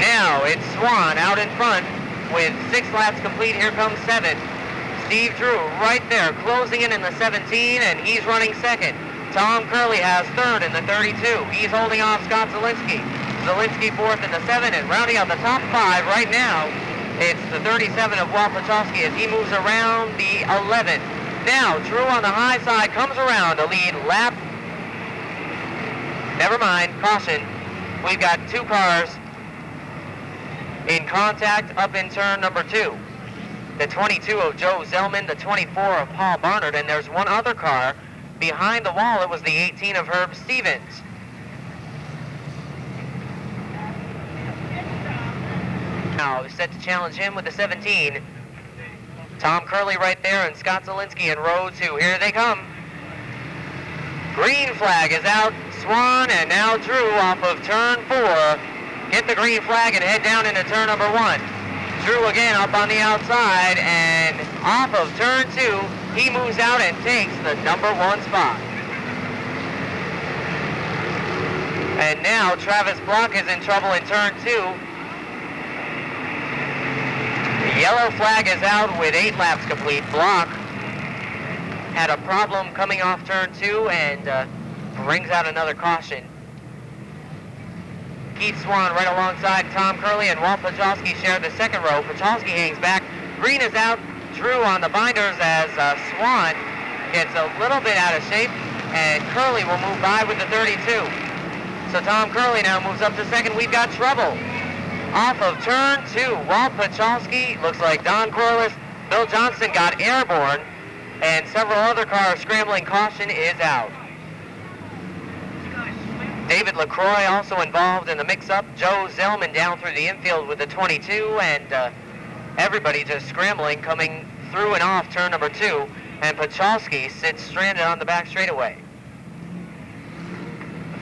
Now it's Swan out in front with 6 laps complete. Here comes 7. Steve Drew right there, closing in the 17, and he's running second. Tom Curley has third in the 32. He's holding off Scott Zielinski. Zielinski fourth in the 7, and rounding out the top 5 right now, it's the 37 of Walt Pachalski as he moves around the 11. Now, Drew on the high side comes around to lead lap. Never mind, caution. We've got 2 cars in contact up in turn number 2. The 22 of Joe Zellman, the 24 of Paul Barnard, and there's one other car behind the wall. It was the 18 of Herb Stevens. Now set to challenge him with the 17. Tom Curley right there, and Scott Zielinski in row 2. Here they come. Green flag is out. Swan and now Drew off of turn 4. Hit the green flag and head down into turn number 1. Drew again up on the outside, and off of turn 2, he moves out and takes the number 1 spot. And now Travis Block is in trouble in turn 2. The yellow flag is out with 8 laps complete. Block had a problem coming off turn 2 and brings out another caution. Keith Swan right alongside Tom Curley, and Walt Pachalski share the second row. Pachalski hangs back. Green is out. Drew on the binders as Swan gets a little bit out of shape, and Curley will move by with the 32. So Tom Curley now moves up to second. We've got trouble. Off of turn 2, Walt Pachalski, looks like Don Corliss, Bill Johnston got airborne, and several other cars scrambling. Caution is out. David LaCroix also involved in the mix-up. Joe Zellman down through the infield with the 22, and everybody just scrambling coming through and off turn number 2, and Pachalski sits stranded on the back straightaway.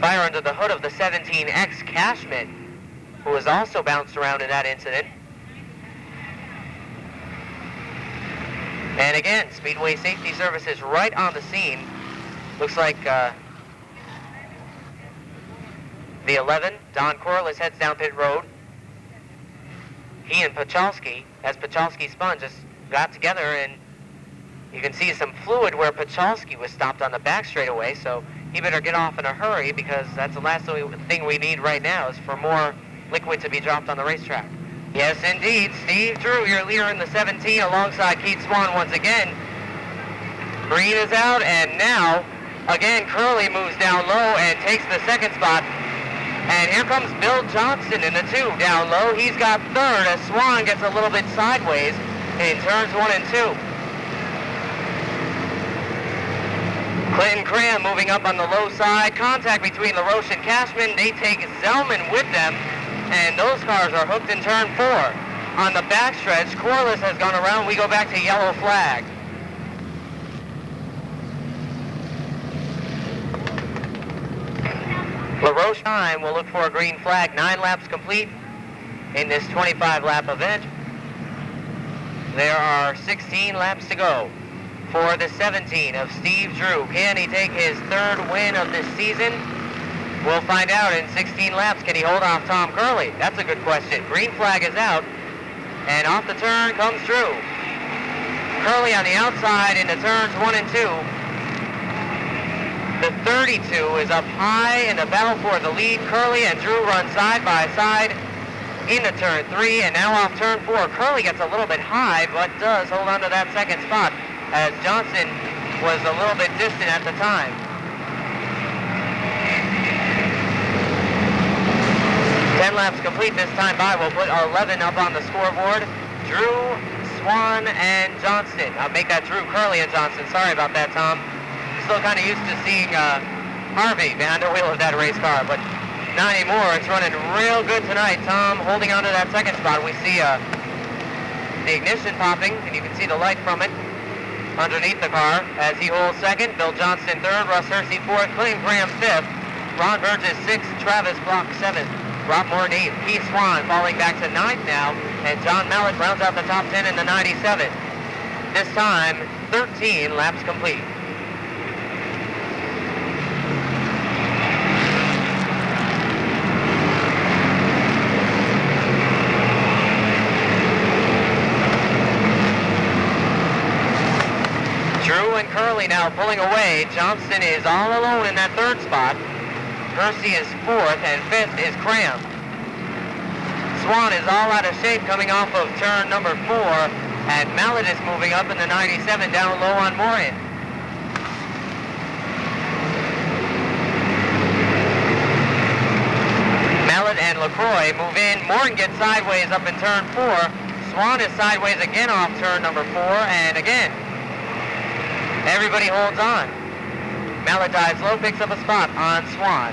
Fire under the hood of the 17X Cashman, who was also bounced around in that incident. And again, Speedway Safety Services right on the scene. Looks like the 11, Don Corliss, heads down pit road. He and Pachalski, as Pachalski spun, just got together, and you can see some fluid where Pachalski was stopped on the back straightaway, so he better get off in a hurry, because that's the last thing we need right now is for more liquid to be dropped on the racetrack. Yes, indeed. Steve Drew, your leader in the 17, alongside Keith Swan once again. Green is out, and now, again, Curley moves down low and takes the second spot. And here comes Bill Johnston in the 2 down low. He's got third as Swan gets a little bit sideways in turns 1 and 2. Clinton Cram moving up on the low side. Contact between LaRoche and Cashman. They take Zellman with them, and those cars are hooked in turn 4. On the backstretch, Corliss has gone around. We go back to yellow flag. LaRoche time will look for a green flag. 9 laps complete in this 25-lap event. There are 16 laps to go for the 17 of Steve Drew. Can he take his 3rd win of this season? We'll find out in 16 laps. Can he hold off Tom Curley? That's a good question. Green flag is out, and off the turn comes Drew. Curley on the outside into turns 1 and 2. The 32 is up high in the battle for the lead. Curley and Drew run side by side into turn 3, and now off turn 4. Curley gets a little bit high, but does hold on to that second spot, as Johnson was a little bit distant at the time. Ten laps complete this time by. We'll put 11 up on the scoreboard. Drew, Swan, and Johnston. I'll make that Drew, Curley, and Johnston. Sorry about that, Tom. Still kind of used to seeing Harvey behind the wheel of that race car, but not anymore. It's running real good tonight. Tom holding on to that second spot. We see the ignition popping, and you can see the light from it underneath the car as he holds second. Bill Johnston third, Russ Hersey fourth, Clinton Graham fifth, Ron Burgess sixth, Travis Block seventh, Rob Moore eighth, Keith Swan falling back to ninth now, and John Mallett rounds out the top 10 in the 97. This time, 13 laps complete. Drew and Curley now pulling away. Johnston is all alone in that third spot. Hersey is fourth, and fifth is Cram. Swan is all out of shape coming off of turn number 4, and Mallett is moving up in the 97 down low on Morin. Mallett and LaCroix move in. Morin gets sideways up in turn 4. Swan is sideways again off turn number 4, and again, everybody holds on. Mallett dives low, picks up a spot on Swan.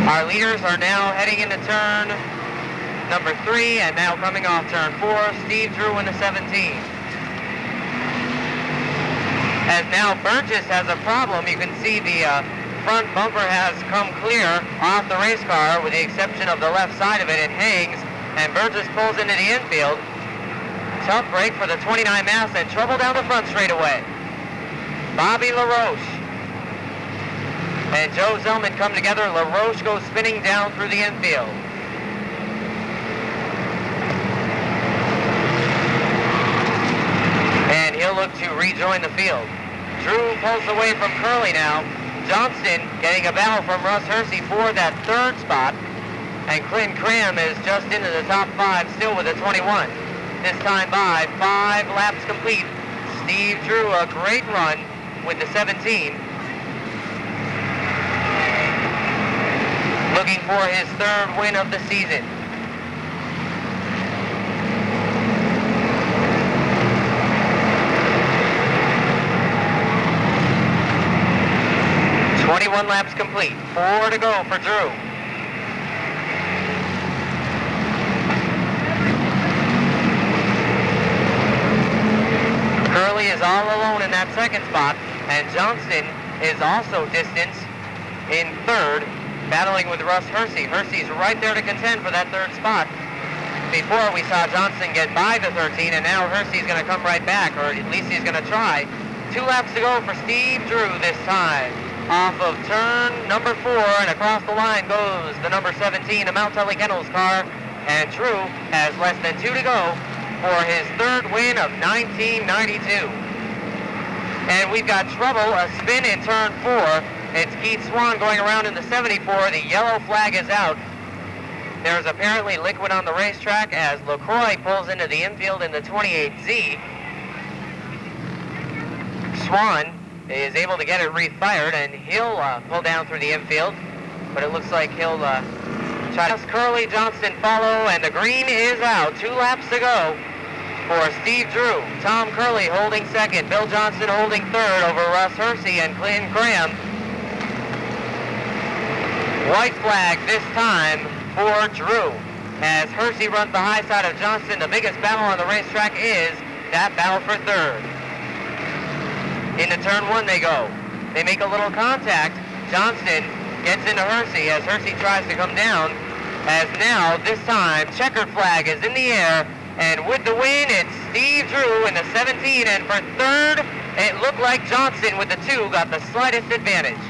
Our leaders are now heading into turn number 3 and now coming off turn 4. Steve Drew in the 17. As now Burgess has a problem. You can see the front bumper has come clear off the race car with the exception of the left side of it. It hangs, and Burgess pulls into the infield. Tough break for the 29 Mass and trouble down the front straightaway. Bobby LaRoche and Joe Zellman come together. LaRoche goes spinning down through the infield. And he'll look to rejoin the field. Drew pulls away from Curley now. Johnston getting a battle from Russ Hersey for that third spot. And Clinton Cram is just into the top 5, still with a 21. This time by 5 laps complete. Steve Drew, a great run with the 17. Looking for his third win of the season. "21 laps complete, 4 to go for Drew. Curley is all alone in that second spot, and Johnston is also distanced in third, battling with Russ Hersey. Hersey's right there to contend for that third spot. Before we saw Johnston get by the 13, and now Hersey's going to come right back, or at least he's going to try. 2 laps to go for Steve Drew this time. Off of turn number 4, and across the line goes the number 17, the Mount Tully Kennels car, and Drew has less than 2 to go for his third win of 1992. And we've got trouble, a spin in turn 4. It's Keith Swan going around in the 74. The yellow flag is out. There's apparently liquid on the racetrack as LaCroix pulls into the infield in the 28Z. Swan is able to get it refired, and he'll pull down through the infield, but it looks like he'll try to... Curley, Johnston follow, and the green is out. 2 laps to go for Steve Drew. Tom Curley holding second, Bill Johnston holding third over Russ Hersey and Clinton Graham. White flag this time for Drew. As Hersey runs the high side of Johnston, the biggest battle on the racetrack is that battle for third. Into turn 1 they go. They make a little contact. Johnston gets into Hersey as Hersey tries to come down. As now, this time, checkered flag is in the air. And with the win, it's Steve Drew in the 17. And for third, it looked like Johnston with the 2 got the slightest advantage.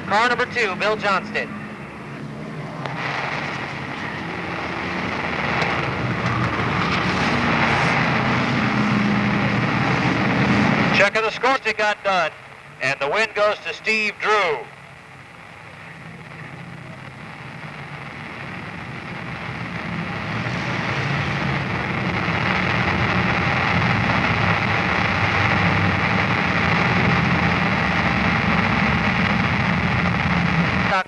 Car number 2, Bill Johnston. scores it got done, and the win goes to Steve Drew.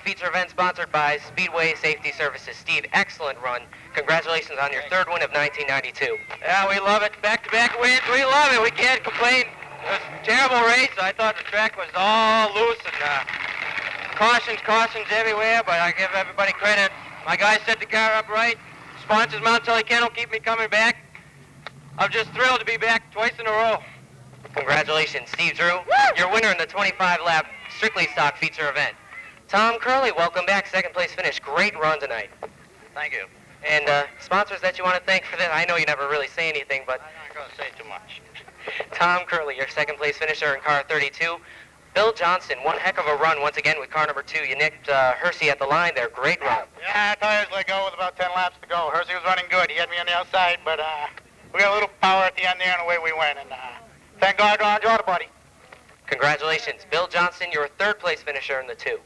Feature event sponsored by Speedway Safety Services. Steve, excellent run. Congratulations on your third win of 1992. Yeah, we love it. Back-to-back wins. We love it. We can't complain. It was a terrible race. I thought the track was all loose and cautions everywhere, but I give everybody credit. My guys set the car up right. Sponsors Mount Tully Kennel keep me coming back. I'm just thrilled to be back twice in a row. Congratulations, Steve Drew. Your winner in the 25-lap strictly stock feature event. Tom Curley, welcome back. Second place finish. Great run tonight. Thank you. And sponsors that you want to thank for that. I know you never really say anything, but... I'm not going to say too much. Tom Curley, your second place finisher in car 32. Bill Johnson, one heck of a run once again with car number 2. You nicked Hersey at the line there. Great run. Yeah, tires let go with about 10 laps to go. Hersey was running good. He had me on the outside, but we got a little power at the end there and away we went. And thank God, Ron, buddy. Congratulations. Bill Johnson, your third place finisher in the 2.